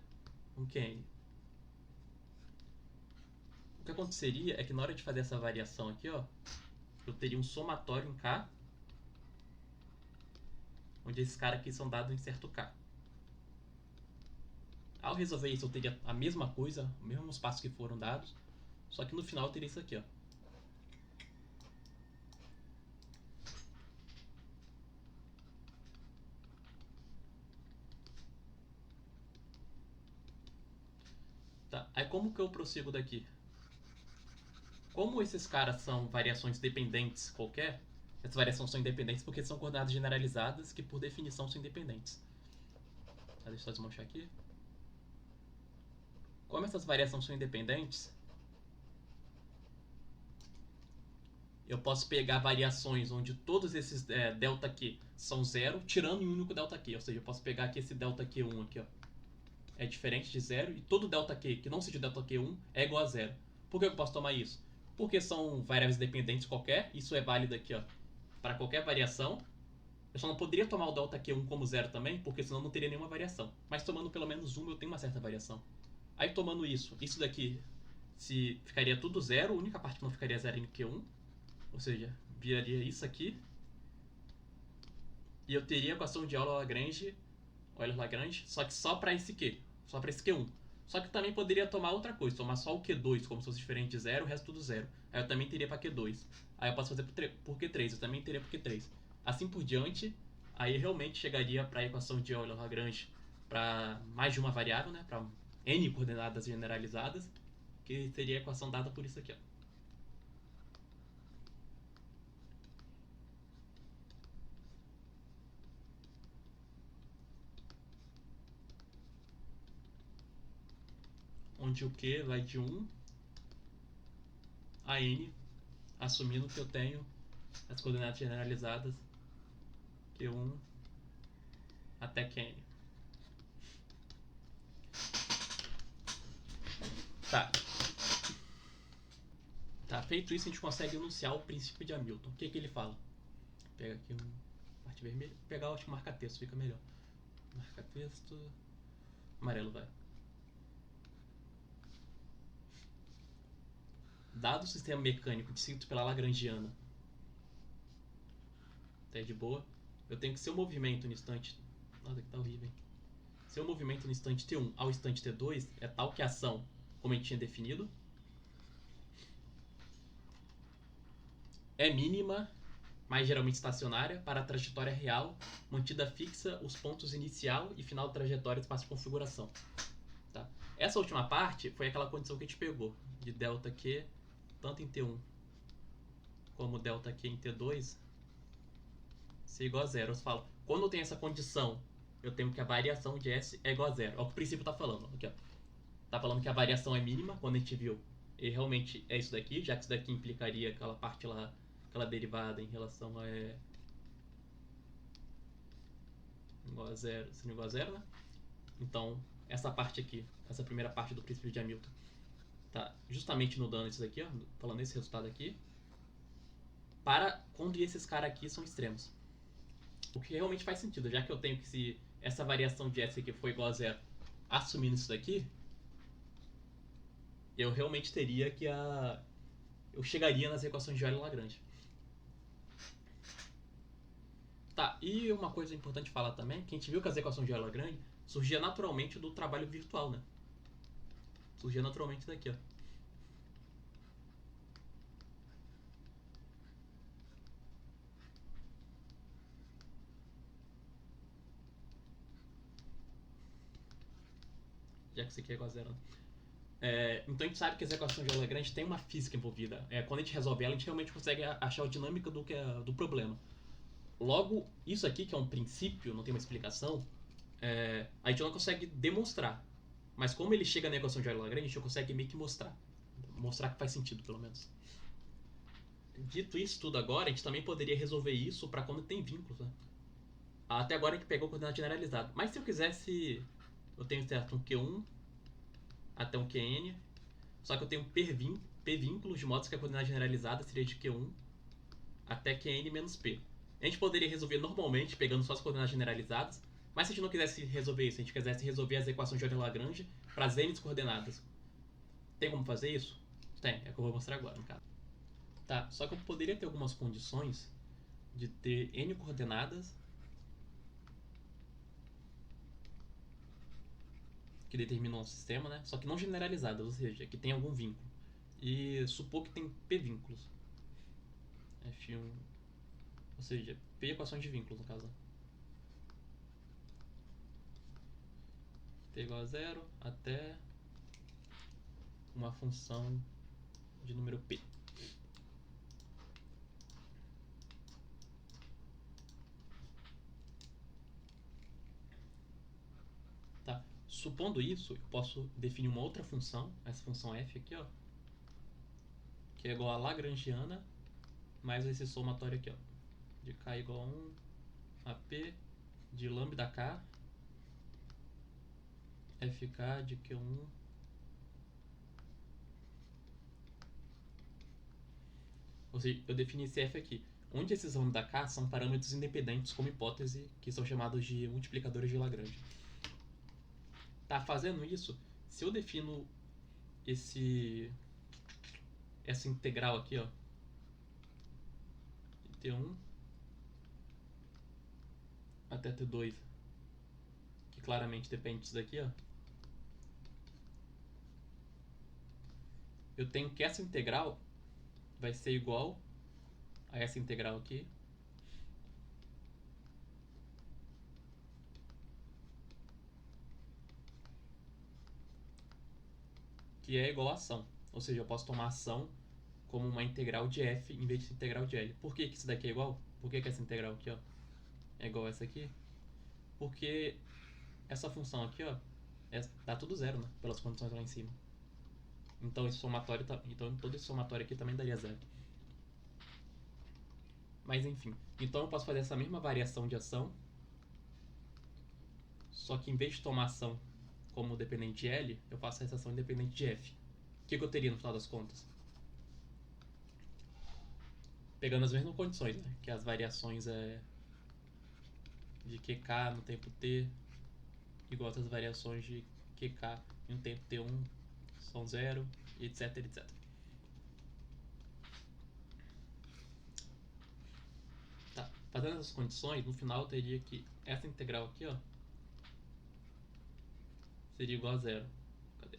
um Qn. O que aconteceria é que na hora de fazer essa variação aqui, ó, eu teria um somatório em K, onde esses caras aqui são dados em certo K. Ao resolver isso, eu teria a mesma coisa, os mesmos passos que foram dados, só que no final eu teria isso aqui, ó. Tá, aí como que eu prossigo daqui? Como esses caras são variações dependentes qualquer, essas variações são independentes porque são coordenadas generalizadas que por definição são independentes. Deixa eu só desmanchar aqui. Como essas variações são independentes, eu posso pegar variações onde todos esses delta Q são zero, tirando um único delta Q. Ou seja, eu posso pegar aqui esse delta Q1 aqui, ó, é diferente de zero, e todo delta Q que não seja o delta Q1 é igual a zero. Por que eu posso tomar isso? Porque são variáveis dependentes qualquer, isso é válido aqui, ó, para qualquer variação. Eu só não poderia tomar o delta Q1 como zero também, porque senão não teria nenhuma variação. Mas tomando pelo menos uma, eu tenho uma certa variação. Aí tomando isso daqui, se ficaria tudo zero, a única parte que não ficaria zero é em Q1. Ou seja, viraria isso aqui. E eu teria a equação de Euler-Lagrange, só que só para esse Q, só para esse Q1. Só que também poderia tomar outra coisa, tomar só o Q2 como se fosse diferente de zero, o resto tudo zero. Aí eu também teria para Q2. Aí eu posso fazer por Q3, eu também teria por Q3. Assim por diante, aí realmente chegaria para a equação de Euler-Lagrange para mais de uma variável, né, para n coordenadas generalizadas, que seria a equação dada por isso aqui, ó. Onde o Q vai de 1 a n, assumindo que eu tenho as coordenadas generalizadas Q1 até Qn. Tá, feito isso, a gente consegue enunciar o princípio de Hamilton. O que ele fala? Pega aqui parte vermelha. Vou pegar, acho que marca-texto, fica melhor. Marca-texto. Amarelo, vai. Dado o sistema mecânico descrito pela Lagrangiana, tá de boa, eu tenho que ser o movimento no instante. Nossa, que tá horrível, hein? Seu movimento no instante T1 ao instante T2 é tal que a ação, como a gente tinha definido, é mínima, mas geralmente estacionária, para a trajetória real, mantida fixa os pontos inicial e final da trajetória do espaço de configuração. Tá? Essa última parte foi aquela condição que a gente pegou, de ΔQ, tanto em T1 como ΔQ em T2, ser igual a zero. Eu falo, quando eu tenho essa condição, eu tenho que a variação de S é igual a zero. É o que o princípio está falando. Aqui, ó. Tá falando que a variação é mínima, quando a gente viu, e realmente é isso daqui, já que isso daqui implicaria aquela parte lá, aquela derivada em relação igual a zero, seno igual a zero, né? Então, essa parte aqui, essa primeira parte do princípio de Hamilton, tá justamente no dano isso daqui, ó, falando esse resultado aqui, para quando esses caras aqui são extremos. O que realmente faz sentido, já que eu tenho que, se essa variação de S aqui for igual a zero, assumindo isso daqui, eu realmente teria que eu chegaria nas equações de Euler-Lagrange. Tá, e uma coisa importante falar também, que a gente viu que as equações de Euler-Lagrange surgia naturalmente do trabalho virtual, né? Surgia naturalmente daqui, ó. Já que isso aqui é igual a zero, né? Então a gente sabe que as equações de Euler-Lagrange tem uma física envolvida. Quando a gente resolve ela, a gente realmente consegue achar a dinâmica do problema. Logo, isso aqui, que é um princípio, não tem uma explicação, a gente não consegue demonstrar. Mas como ele chega na equação de Euler-Lagrange, a gente consegue meio que mostrar. Mostrar que faz sentido, pelo menos. Dito isso tudo agora, a gente também poderia resolver isso para quando tem vínculos, né? Até agora a gente pegou coordenada generalizada. Mas se eu quisesse, eu tenho certo um Q1 até um Qn, só que eu tenho P vínculos, de modo que a coordenada generalizada seria de Q1 até Qn menos P. A gente poderia resolver normalmente pegando só as coordenadas generalizadas, mas se a gente não quisesse resolver isso, se a gente quisesse resolver as equações de Euler-Lagrange para as n coordenadas, tem como fazer isso? Tem, é o que eu vou mostrar agora, no caso. Tá, só que eu poderia ter algumas condições de ter n coordenadas que determinam um sistema, né? Só que não generalizadas, ou seja, que tem algum vínculo. E supor que tem P vínculos. F1, ou seja, P equações de vínculos, no caso. T igual a zero até uma função de número P. Tá. Supondo isso, eu posso definir uma outra função, essa função f aqui, ó, que é igual a lagrangiana mais esse somatório aqui, ó, de k igual a 1 a p de lambda k fk de q1 ou seja, eu defini esse f aqui, onde esses lambda k são parâmetros independentes como hipótese, que são chamados de multiplicadores de Lagrange. Tá, fazendo isso, se eu defino essa integral aqui, ó, de T1 até T2, que claramente depende disso daqui, ó, eu tenho que essa integral vai ser igual a essa integral aqui, que é igual a ação. Ou seja, eu posso tomar ação como uma integral de f em vez de integral de L. Por que isso daqui é igual? Por que essa integral aqui, ó, é igual a essa aqui? Porque essa função aqui, ó, dá tudo zero, né? Pelas condições lá em cima. Então esse somatório então todo esse somatório aqui também daria zero. Mas enfim, então eu posso fazer essa mesma variação de ação, só que em vez de tomar ação como dependente de L, eu faço essa ação independente de f. O que eu teria no final das contas? Pegando as mesmas condições, né? Que as variações de QK no tempo t igual às variações de QK em um tempo t1 são zero, etc, etc. Tá, fazendo essas condições, no final eu teria que essa integral aqui, ó, seria igual a zero. Cadê?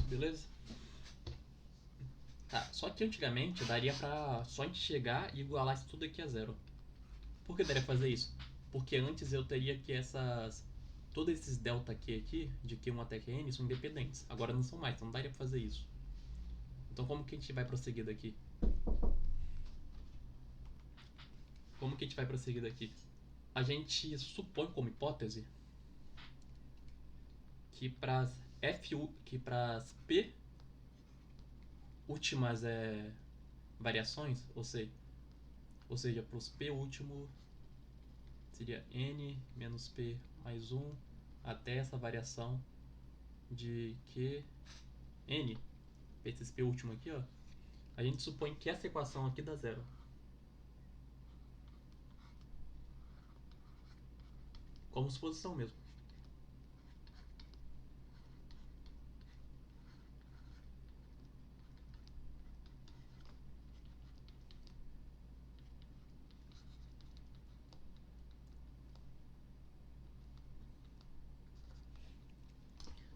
Beleza? Tá, só que antigamente daria pra só a gente chegar e igualar isso tudo aqui a zero. Por que daria pra fazer isso? Porque antes eu teria que essas todos esses delta Q aqui, de Q1 até Qn, são independentes. Agora não são mais, então não daria pra fazer isso. Então como que a gente vai prosseguir daqui? Como que a gente vai prosseguir daqui? A gente supõe como hipótese que para as P últimas variações, ou seja, para os P último seria N menos P mais 1 até essa variação de Q N, esse P último aqui, ó, a gente supõe que essa equação aqui dá zero. Como suposição mesmo.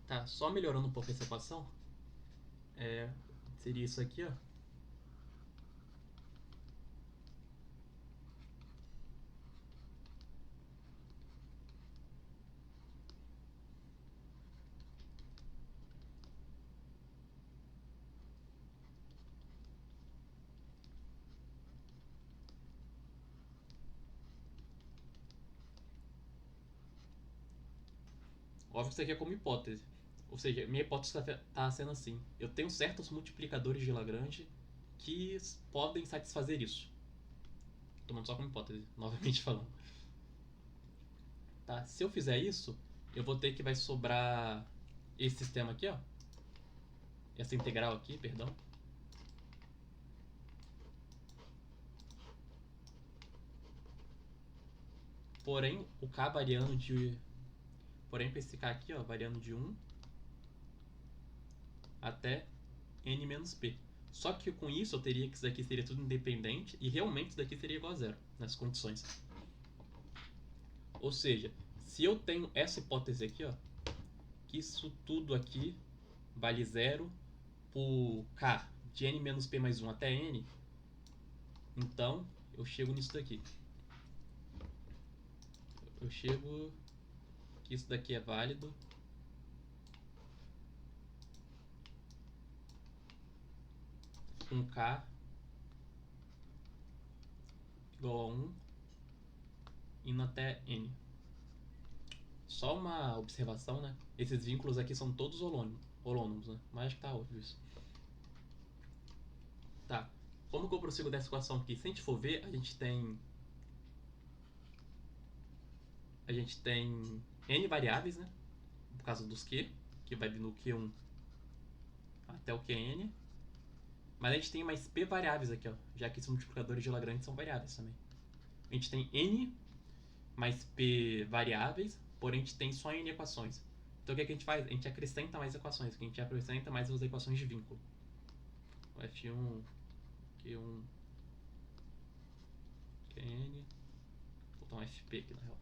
Tá, só melhorando um pouco essa equação, seria isso aqui, ó. Óbvio que isso aqui é como hipótese. Ou seja, minha hipótese está sendo assim. Eu tenho certos multiplicadores de Lagrange que podem satisfazer isso. Tomando só como hipótese, novamente falando. Tá? Se eu fizer isso, eu vou ter que vai sobrar esse sistema aqui, ó. Essa integral aqui, perdão. Porém, o K variando de... Porém, para esse K aqui, ó, variando de 1 até N menos P. Só que com isso eu teria que isso daqui seria tudo independente e realmente isso daqui seria igual a zero nessas condições. Ou seja, se eu tenho essa hipótese aqui, ó, que isso tudo aqui vale zero por K de N menos P mais 1 até N, então eu chego nisso daqui. Eu chego que isso daqui é válido com K igual a 1 indo até N. Só uma observação, né? Esses vínculos aqui são todos holônimos, né? Mas acho que tá óbvio isso. Tá. Como que eu prossigo dessa equação aqui? Se a gente for ver, a gente tem N variáveis, né? Por causa dos Q, que vai do Q1 até o Qn. Mas a gente tem mais P variáveis aqui, ó, já que esses multiplicadores de Lagrange são variáveis também. A gente tem N mais P variáveis, porém a gente tem só N equações. Então o que a gente faz? A gente acrescenta mais equações, a gente acrescenta mais as equações de vínculo. O F1, Q1, Qn, vou botar um FP aqui na real.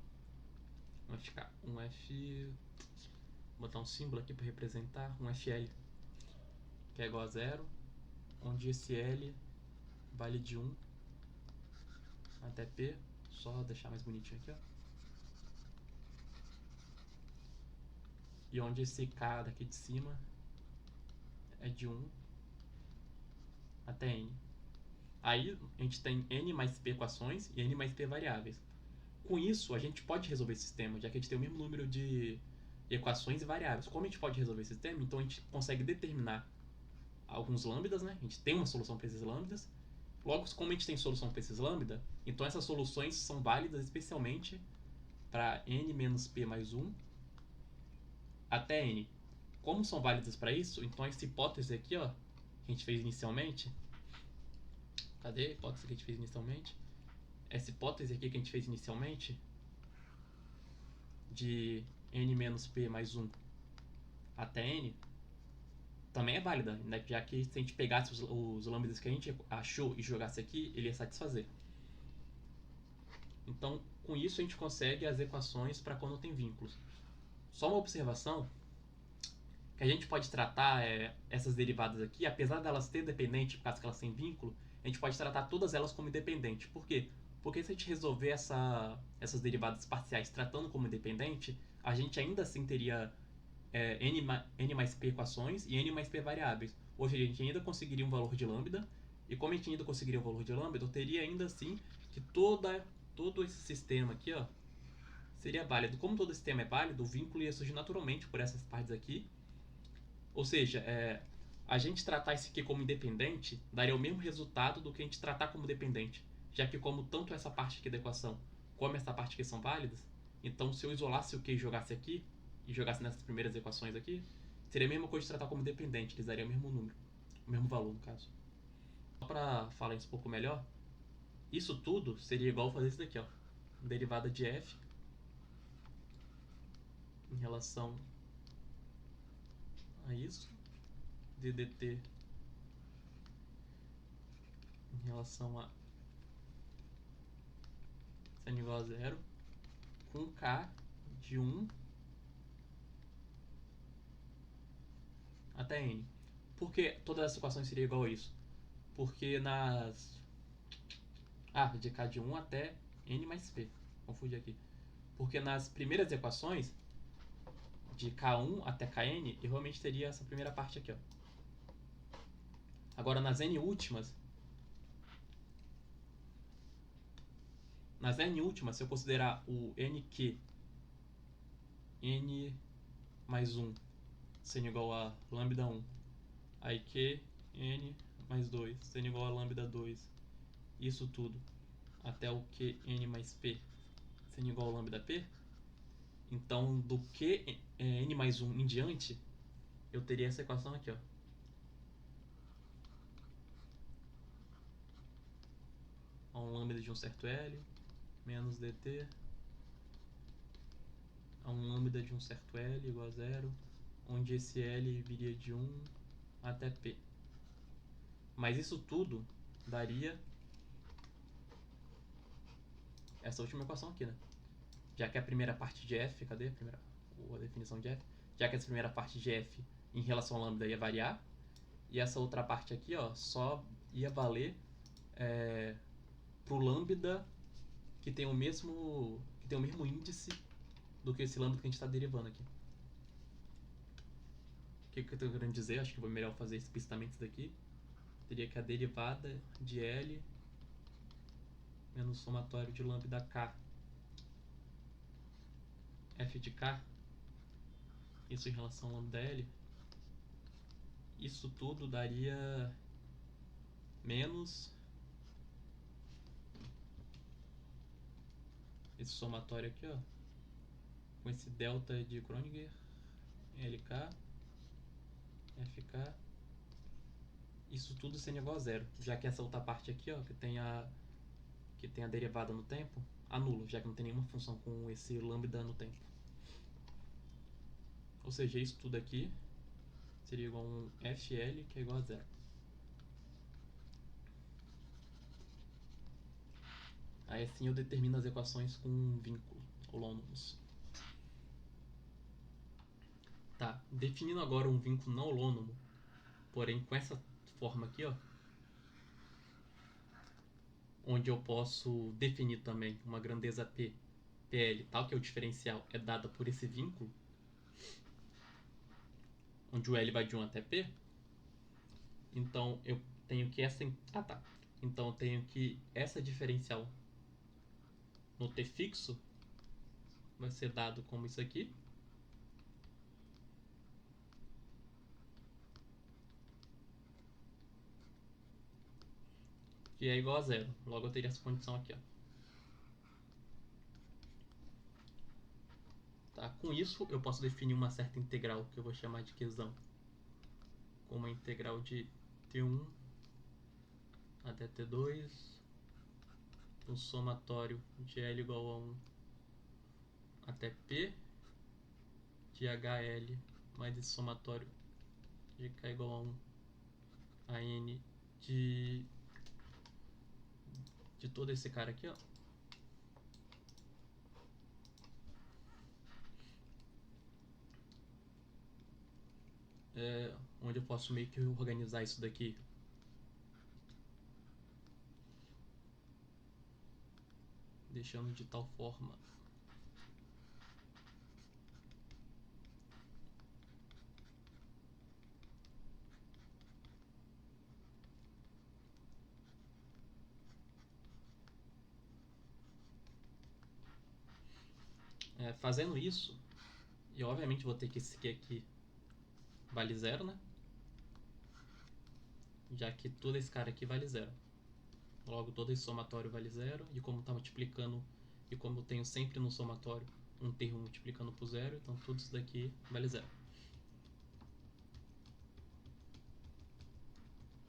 Um F... Vou botar um símbolo aqui para representar, um FL, que é igual a zero, onde esse L vale de 1 até P, só deixar mais bonitinho aqui, ó. E onde esse K daqui de cima é de 1 até N. Aí a gente tem N mais P equações e N mais P variáveis. Com isso, a gente pode resolver esse sistema, já que a gente tem o mesmo número de equações e variáveis. Como a gente pode resolver esse sistema? Então a gente consegue determinar alguns lambdas, né? A gente tem uma solução para esses lambdas. Logo, como a gente tem solução para esses lambda, então essas soluções são válidas especialmente para N menos P mais 1 até N. Como são válidas para isso, então essa hipótese aqui, ó, que a gente fez inicialmente, cadê a hipótese que a gente fez inicialmente? Essa hipótese aqui que a gente fez inicialmente, de N menos P mais 1 até N, também é válida, né? Já que se a gente pegasse os lambdas que a gente achou e jogasse aqui, ele ia satisfazer. Então, com isso a gente consegue as equações para quando tem vínculos. Só uma observação, que a gente pode tratar essas derivadas aqui, apesar delas ter dependente, por causa que elas têm vínculo, a gente pode tratar todas elas como independente. Por quê? Porque se a gente resolver essas derivadas parciais tratando como independente, a gente ainda assim teria n mais p equações e n mais p variáveis. Ou seja, a gente ainda conseguiria um valor de lambda, e como a gente ainda conseguiria o valor de lambda, eu teria ainda assim que todo esse sistema aqui, ó, seria válido. Como todo sistema é válido, o vínculo ia surgir naturalmente por essas partes aqui. Ou seja, a gente tratar isso aqui como independente daria o mesmo resultado do que a gente tratar como dependente, já que como tanto essa parte aqui da equação como essa parte aqui são válidas, então se eu isolasse o Q e jogasse aqui, e jogasse nessas primeiras equações aqui, seria a mesma coisa de tratar como dependente, eles dariam o mesmo número, o mesmo valor no caso. Só para falar isso um pouco melhor, isso tudo seria igual fazer isso daqui, ó, derivada de f em relação a isso, de dt em relação a sendo igual a zero, com k de 1 até n. Por que todas as equações seriam igual a isso? Porque nas... de k de 1 até n mais p. Confundi aqui. Porque nas primeiras equações, de k1 até kn, eu realmente teria essa primeira parte aqui, ó. Agora, nas n últimas, se eu considerar o nq, n mais 1, sendo igual a lambda 1, aí q, n mais 2, sendo igual a lambda 2, isso tudo, até o q, n mais p, sendo igual a lambda p, então do q, n mais 1 em diante, eu teria essa equação aqui, ó. A um lambda de um certo L, menos dt, a um lambda de um certo L igual a zero, onde esse L viria de 1 até P. Mas isso tudo daria essa última equação aqui, né? Já que a primeira parte de f, cadê a definição de f? Já que essa primeira parte de f em relação ao lambda ia variar, e essa outra parte aqui, ó, só ia valer pro lambda que tem o mesmo índice do que esse lambda que a gente está derivando aqui. O que eu estou querendo dizer? Acho que foi melhor fazer explicitamente isso daqui. Teria que a derivada de L menos o somatório de lambda k f de k, isso em relação a lambda L, isso tudo daria menos esse somatório aqui, ó, com esse delta de Kronecker, LK, FK, isso tudo sendo igual a zero, já que essa outra parte aqui, ó, que tem a derivada no tempo, anula, já que não tem nenhuma função com esse lambda no tempo. Ou seja, isso tudo aqui seria igual a um FL, que é igual a zero. Aí assim eu determino as equações com um vínculo, holônomos. Tá, definindo agora um vínculo não holônomo, porém com essa forma aqui, ó, onde eu posso definir também uma grandeza P, PL, tal que é o diferencial, é dada por esse vínculo, onde o L vai de 1 até P, então eu tenho que então eu tenho que essa diferencial no T fixo vai ser dado como isso aqui, que é igual a zero. Logo eu teria essa condição aqui, ó. Tá? Com isso eu posso definir uma certa integral que eu vou chamar de quezão, com uma integral de T1 até T2, um somatório de L igual a 1 até P, de HL mais esse somatório de K igual a 1 a N de todo esse cara aqui, ó. Onde eu posso meio que organizar isso daqui deixando de tal forma Fazendo isso, e obviamente vou ter que esse aqui vale 0, né? Já que todo esse cara aqui vale 0. Logo, todo esse somatório vale 0. E como está multiplicando, e como eu tenho sempre no somatório um termo multiplicando por 0, então tudo isso daqui vale 0.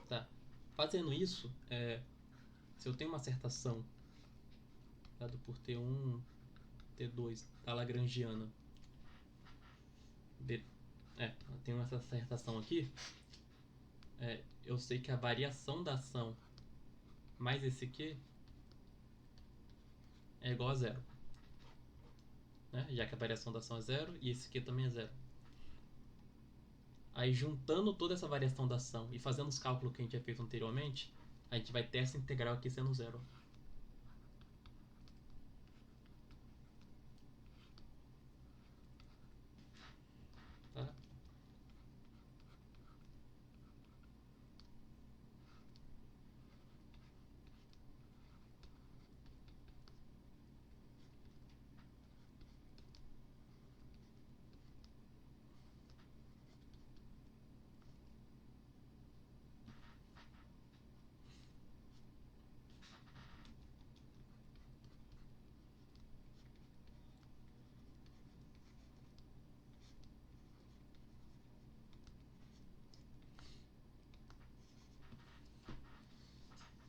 Tá. Fazendo isso, se eu tenho uma acertação dado por T1, T2 da Lagrangiana, eu tenho essa acertação aqui, eu sei que a variação da ação mais esse aqui é igual a 0. Né? Já que a variação da ação é 0 e esse aqui também é 0. Aí juntando toda essa variação da ação e fazendo os cálculos que a gente tinha feito anteriormente, a gente vai ter essa integral aqui sendo 0. Tá?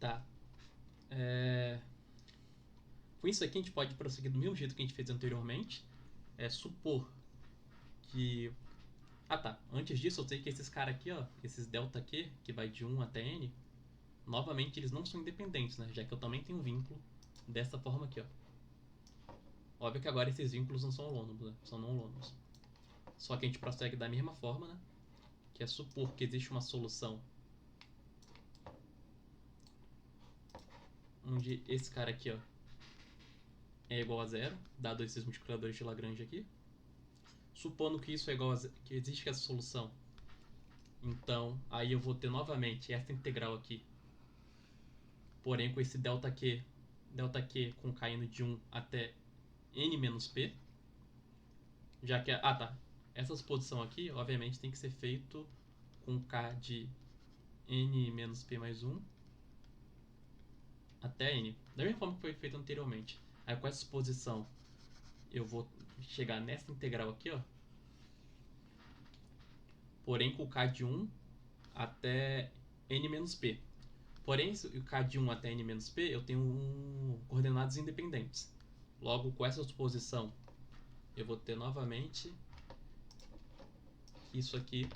Tá. Com isso aqui a gente pode prosseguir do mesmo jeito que a gente fez anteriormente. Supor que... Ah tá, antes disso eu sei que esses caras aqui, ó, esses delta Q, que vai de 1 até N, novamente eles não são independentes, né? Já que eu também tenho um vínculo dessa forma aqui, ó. Óbvio que agora esses vínculos não são holônomos, né? São não holônomos. Só que a gente prossegue da mesma forma, né? Que é supor que existe uma solução onde esse cara aqui, ó, é igual a 0, dado esses multiplicadores de Lagrange aqui. Supondo que isso é igual a zero, que existe essa solução, então aí eu vou ter novamente essa integral aqui, porém com esse delta Q com K indo de 1 até N menos P, já que essa suposição aqui obviamente tem que ser feito com K de N menos P mais 1 até N, da mesma forma que foi feito anteriormente. Aí com essa suposição eu vou chegar nessa integral aqui, ó, porém com K de 1 até N menos P. Porém, o K de 1 até N menos P, eu tenho coordenadas independentes. Logo, com essa suposição, eu vou ter novamente que isso aqui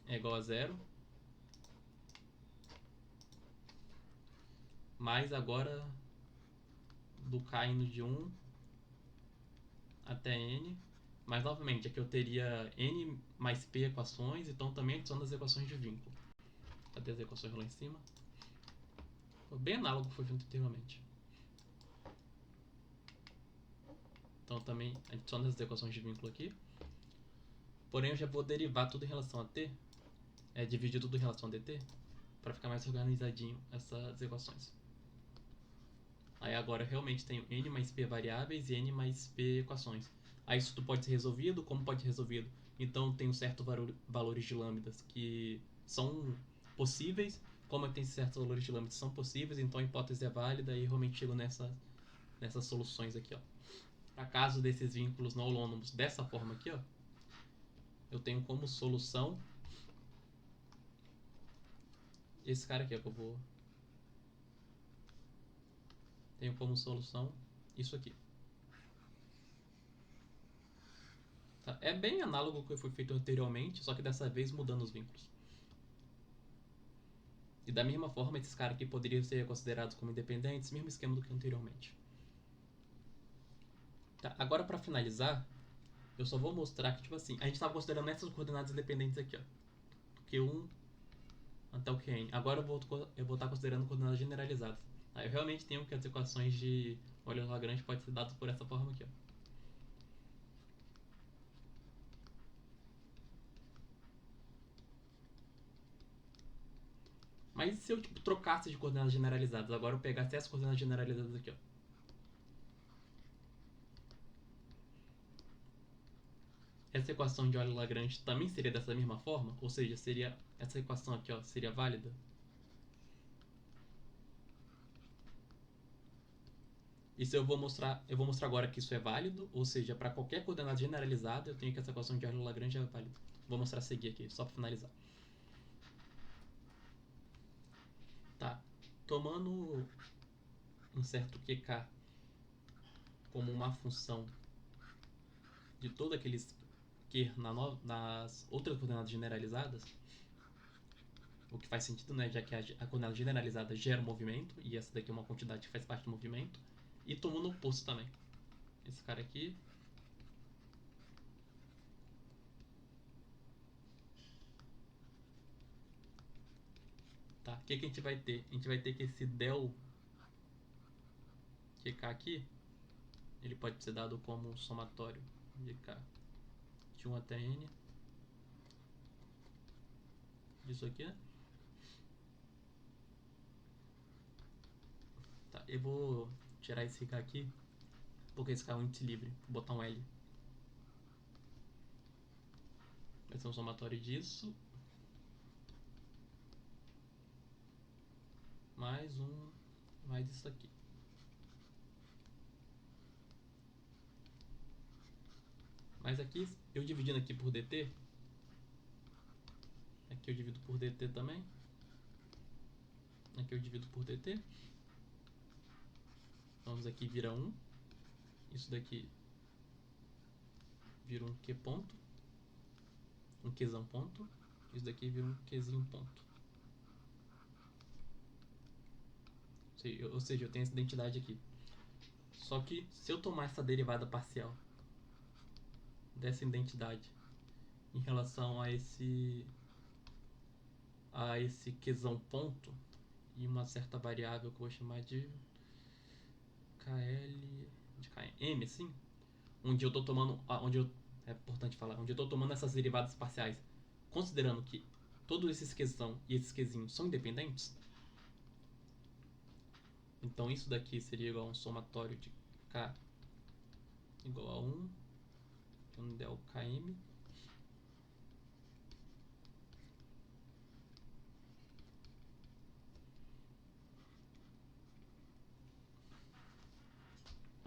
é igual a 0. Mais agora do K indo de 1 até N. Mas novamente, aqui eu teria N mais P equações, então também adiciono as equações de vínculo. Cadê as equações lá em cima? Bem análogo que foi feito anteriormente. Então também adiciono as equações de vínculo aqui. Porém eu já vou derivar tudo em relação a t, dividir tudo em relação a dt, para ficar mais organizadinho essas equações. Aí agora eu realmente tenho n mais p variáveis e n mais p equações. Aí isso tudo pode ser resolvido, como pode ser resolvido? Então eu tenho certos valores de lambdas que são possíveis, como eu tenho certos valores de lambdas que são possíveis, então a hipótese é válida e realmente chego nessas soluções aqui, ó. Para caso desses vínculos não holônomos dessa forma aqui, ó, eu tenho como solução esse cara aqui, ó, que eu vou... Tenho como solução isso aqui. Tá? É bem análogo ao que foi feito anteriormente, só que dessa vez mudando os vínculos. E da mesma forma, esses caras aqui poderiam ser considerados como independentes, mesmo esquema do que anteriormente. Tá? Agora, para finalizar, eu só vou mostrar que, tipo assim, a gente estava considerando essas coordenadas independentes aqui, ó. Do Q1 até o Qn. Agora eu vou estar considerando coordenadas generalizadas. Aí eu realmente tenho que as equações de Euler-Lagrange podem ser dadas por essa forma aqui, ó. Mas se eu trocasse de coordenadas generalizadas, agora eu pegasse essas coordenadas generalizadas aqui, ó. essa equação de Euler-Lagrange também seria dessa mesma forma? Ou seja, seria essa equação aqui, ó, seria válida? Isso eu vou mostrar agora que isso é válido, ou seja, para qualquer coordenada generalizada, eu tenho que essa equação de Euler-Lagrange é válida. Vou mostrar a seguir aqui, só para finalizar. Tá. Tomando um certo QK como uma função de todos aqueles Q nas outras coordenadas generalizadas, o que faz sentido, né, já que a coordenada generalizada gera um movimento, e essa daqui é uma quantidade que faz parte do movimento, e tomando o oposto também. Esse cara aqui. Tá, o que a gente vai ter? A gente vai ter que esse del QK aqui, ele pode ser dado como um somatório de K de 1 até N disso aqui, né? Tá, eu vou tirar esse K aqui, porque esse K é um índice livre, vou botar um L. Vai ser um somatório disso mais isso aqui. Mas aqui, eu dividindo aqui por dt, aqui eu divido por dt também, aqui eu divido por dt, então isso aqui vira 1, isso daqui vira um q ponto, um qzão ponto, isso daqui vira um qzinho ponto. Ou seja, eu tenho essa identidade aqui. Só que se eu tomar essa derivada parcial dessa identidade em relação a esse qzão ponto e uma certa variável que eu vou chamar de km, assim, onde eu tô tomando, é importante falar, onde eu tô tomando essas derivadas parciais, considerando que todos esses qzão e esses qzinhos são independentes. Então isso daqui seria igual a um somatório de k igual a 1 del km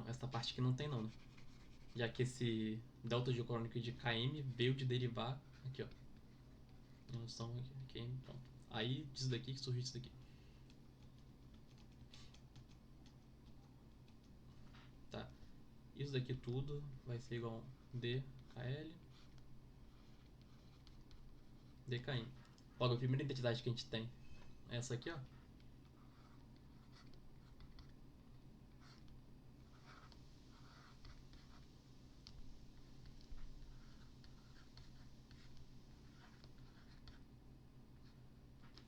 essa parte aqui não tem não, né? Já que esse delta diacrônico de km veio de derivar aqui, ó, em relação a km, pronto. Aí disso daqui que surgiu isso daqui. Tá. Isso daqui tudo vai ser igual a dkl dkm. Logo, a primeira identidade que a gente tem é essa aqui, ó.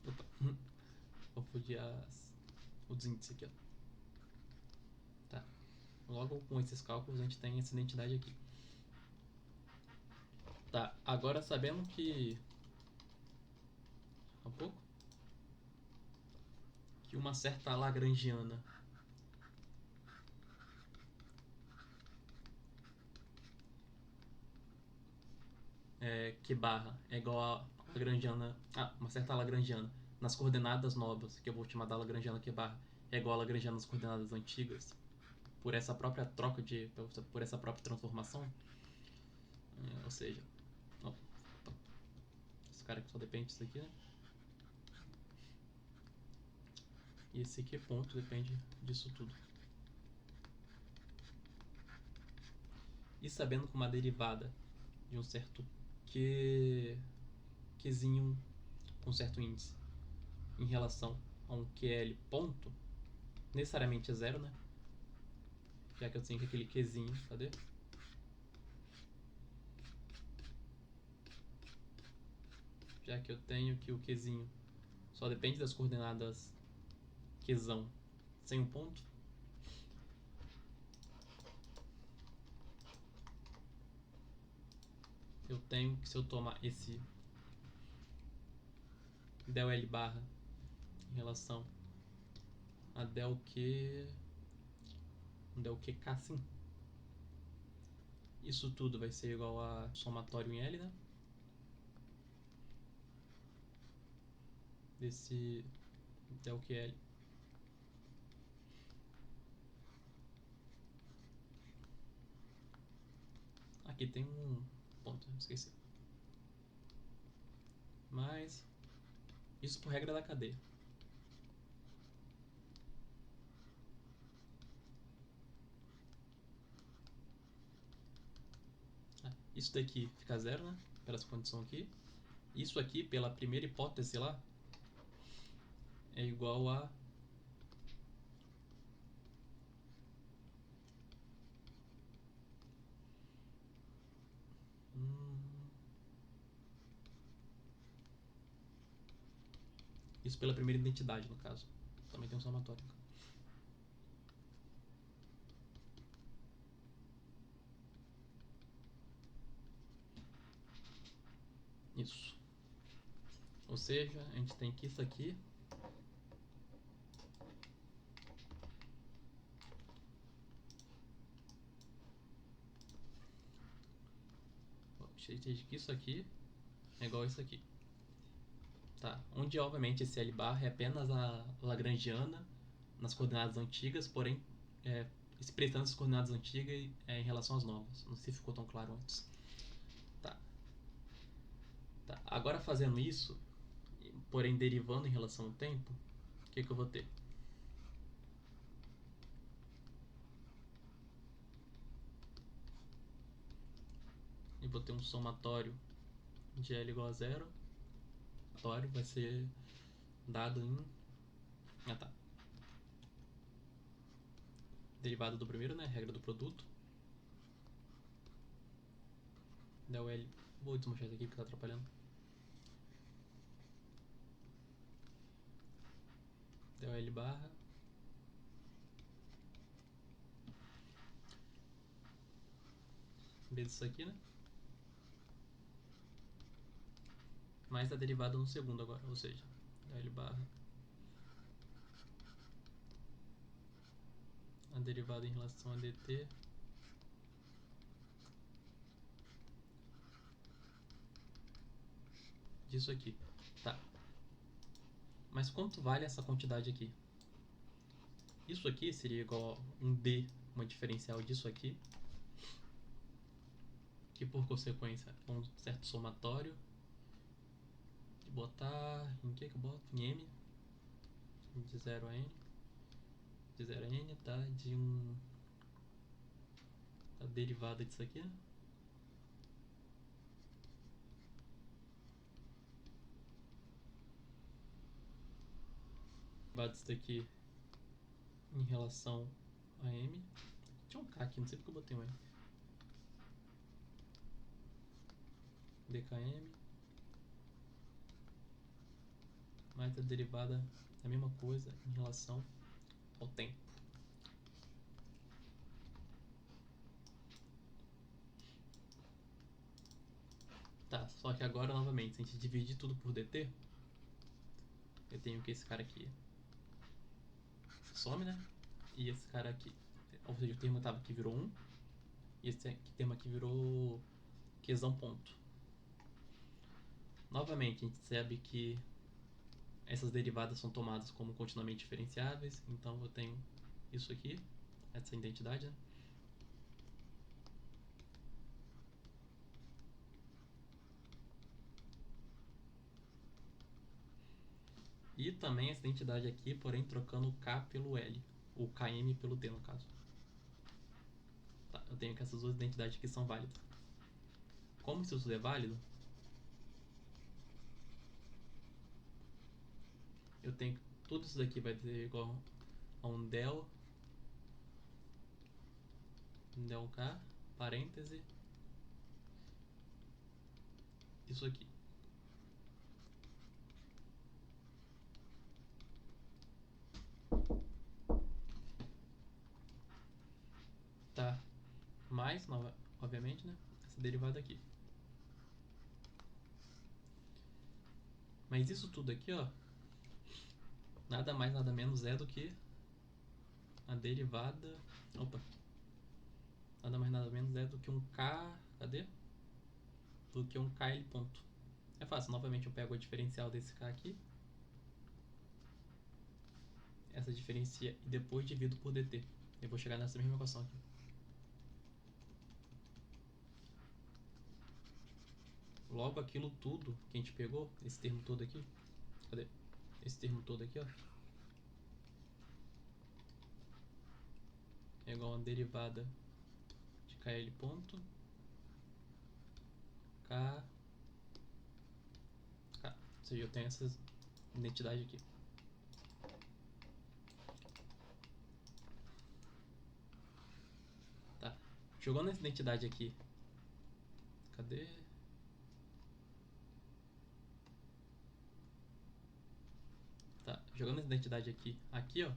Opa. Confundi os índices aqui, ó. Tá. Logo com esses cálculos a gente tem essa identidade aqui. Tá, agora sabendo que um pouco que uma certa lagrangiana Q barra é igual a lagrangiana, uma certa lagrangiana nas coordenadas novas, que eu vou chamar da lagrangiana Q barra, é igual a lagrangiana nas coordenadas antigas, por essa própria troca por essa própria transformação, ou seja, esse cara aqui só depende disso aqui, né? E esse Q ponto depende disso tudo. E sabendo que uma derivada de um certo Qzinho com certo índice em relação a um QL ponto, necessariamente é zero, né? Já que eu tenho que aquele Qzinho, cadê? Já que eu tenho que o Qzinho só depende das coordenadas Qzão sem um ponto, eu tenho que, se eu tomar esse del L barra em relação a del Q sim, Isso tudo vai ser igual a somatório em L, né? Desse del QL. Aqui tem um ponto, esqueci. Mas isso por regra da cadeia. Isso daqui fica zero, né? Pela essa condição aqui. Isso aqui, pela primeira hipótese lá, é igual a isso pela primeira identidade, no caso. Também tem um somatório. Isso. Ou seja, a gente tem que isso aqui isso aqui é igual a isso aqui. Tá, onde obviamente esse L barra é apenas a lagrangiana nas coordenadas antigas, porém expressando as coordenadas antigas em relação às novas. Não sei se ficou tão claro antes. Tá. Agora fazendo isso, porém derivando em relação ao tempo, o que eu vou ter? Eu vou ter um somatório de L igual a zero. O somatório vai ser dado em... tá. Derivada do primeiro, né? Regra do produto. Del L. Vou desmanchar isso aqui porque tá atrapalhando. Del L barra. Vezes isso aqui, né? Mais a derivada no segundo agora, ou seja, del L barra. A derivada em relação a dt disso aqui. Tá. Mas quanto vale essa quantidade aqui? Isso aqui seria igual a um d, uma diferencial disso aqui, que por consequência é um certo somatório. De botar... em que eu boto? Em m. De 0 a n. De 0 a n, tá? De a derivada disso aqui, né? Derivada disso daqui em relação a m. Tinha um k aqui, não sei porque eu botei um m. dkm mais a derivada é a mesma coisa em relação ao tempo. Tá, só que agora novamente, se a gente dividir tudo por dt, eu tenho que esse cara aqui some, né? E esse cara aqui, ou seja, o termo tava aqui virou 1, e esse termo aqui virou questão ponto. Novamente, a gente sabe que essas derivadas são tomadas como continuamente diferenciáveis, então eu tenho isso aqui, essa identidade, né? E também essa identidade aqui, porém trocando o K pelo L, o KM pelo T no caso. Tá, eu tenho que essas duas identidades aqui são válidas. Como isso tudo é válido, eu tenho que tudo isso daqui vai ser igual a um del K, parêntese, isso aqui. Tá, mais, obviamente, né, essa derivada aqui. Mas isso tudo aqui, ó, nada mais, nada menos é do que a derivada... Opa! nada mais nada menos é do que um K... Cadê? Do que um KL ponto. É fácil, novamente eu pego a diferencial desse K aqui. Essa diferencia e depois divido por dt. Eu vou chegar nessa mesma equação aqui. Logo aquilo tudo que a gente pegou, esse termo todo aqui. Cadê? Esse termo todo aqui, ó. É igual a uma derivada de KL ponto K. Ou seja, eu tenho essa identidade aqui. Tá. Jogando essa identidade aqui. Cadê? Tá. Jogando essa identidade aqui. Aqui, ó. O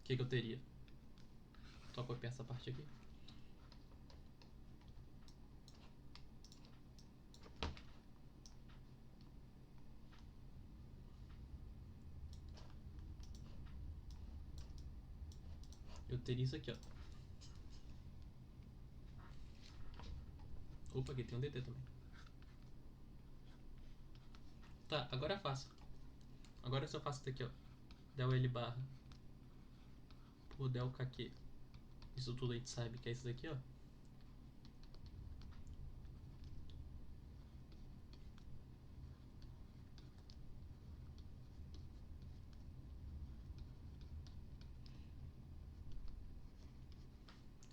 que eu teria? Só copiar essa parte aqui. Eu teria isso aqui, ó. Opa, aqui tem um dt também. Tá, agora é fácil. Agora se eu faço isso aqui, ó. Del L barra por del KQ. Isso tudo a gente sabe que é isso daqui, ó.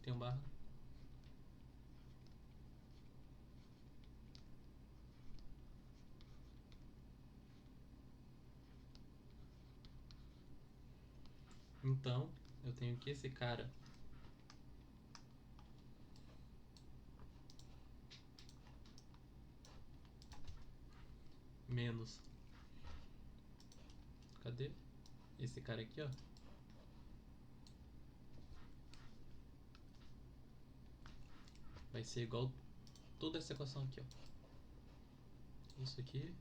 Tem um barra. Então, eu tenho que esse cara menos... Cadê? Esse cara aqui, ó. Vai ser igual toda essa equação aqui, ó. Isso aqui.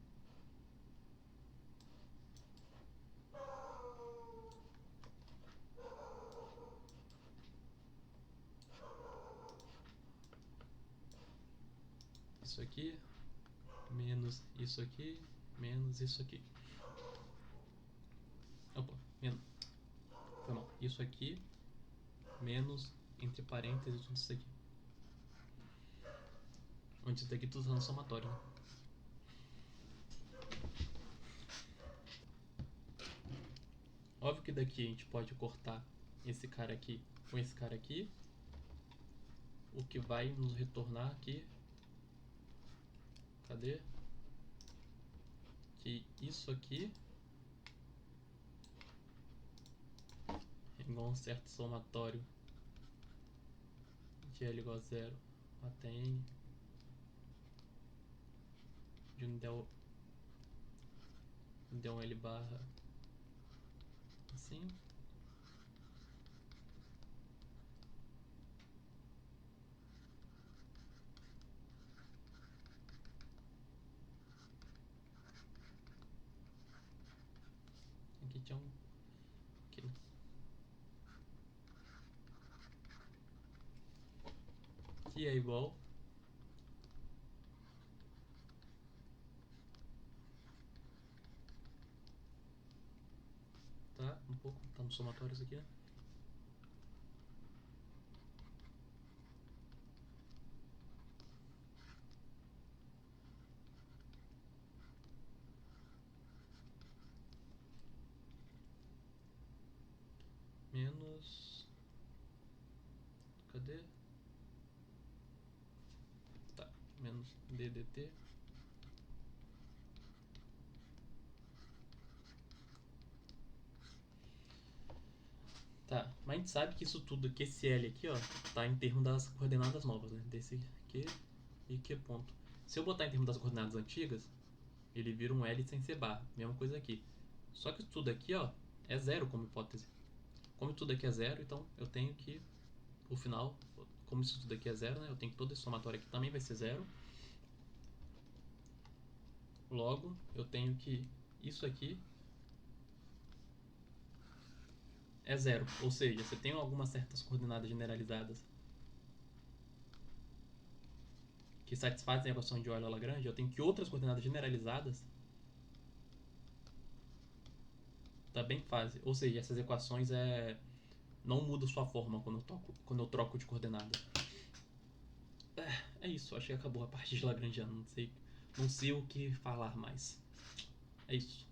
Isso aqui. Menos isso aqui. Menos isso aqui. Opa, menos. Foi mal. Isso aqui. Menos, entre parênteses, tudo isso aqui. Onde isso daqui tudo usando somatório, né? Óbvio que daqui a gente pode cortar esse cara aqui com esse cara aqui. O que vai nos retornar aqui. Cadê? Que isso aqui é igual a um certo somatório de L igual a 0 até N de um del L barra assim. Aqui tinha um... Aqui, né? Que é igual tá um pouco, tá no somatório isso aqui, né? Menos... Cadê? Tá, menos ddt. Tá, mas a gente sabe que isso tudo, que esse L aqui, ó, tá em termos das coordenadas novas, né? Desse Q e Q ponto. Se eu botar em termos das coordenadas antigas, ele vira um L sem ser barra. Mesma coisa aqui. Só que tudo aqui, ó, é zero como hipótese. Como tudo aqui é zero, então eu tenho que, por final, como isso tudo aqui é zero, né? Eu tenho que todo esse somatório aqui também vai ser zero. Logo, eu tenho que isso aqui é zero. Ou seja, você tem algumas certas coordenadas generalizadas que satisfazem a equação de Euler-Lagrange, eu tenho que outras coordenadas generalizadas também fazem. Ou seja, essas equações não mudam sua forma quando eu troco de coordenada. É isso, acho que acabou a parte de Lagrangiano. Não sei o que falar mais. É isso.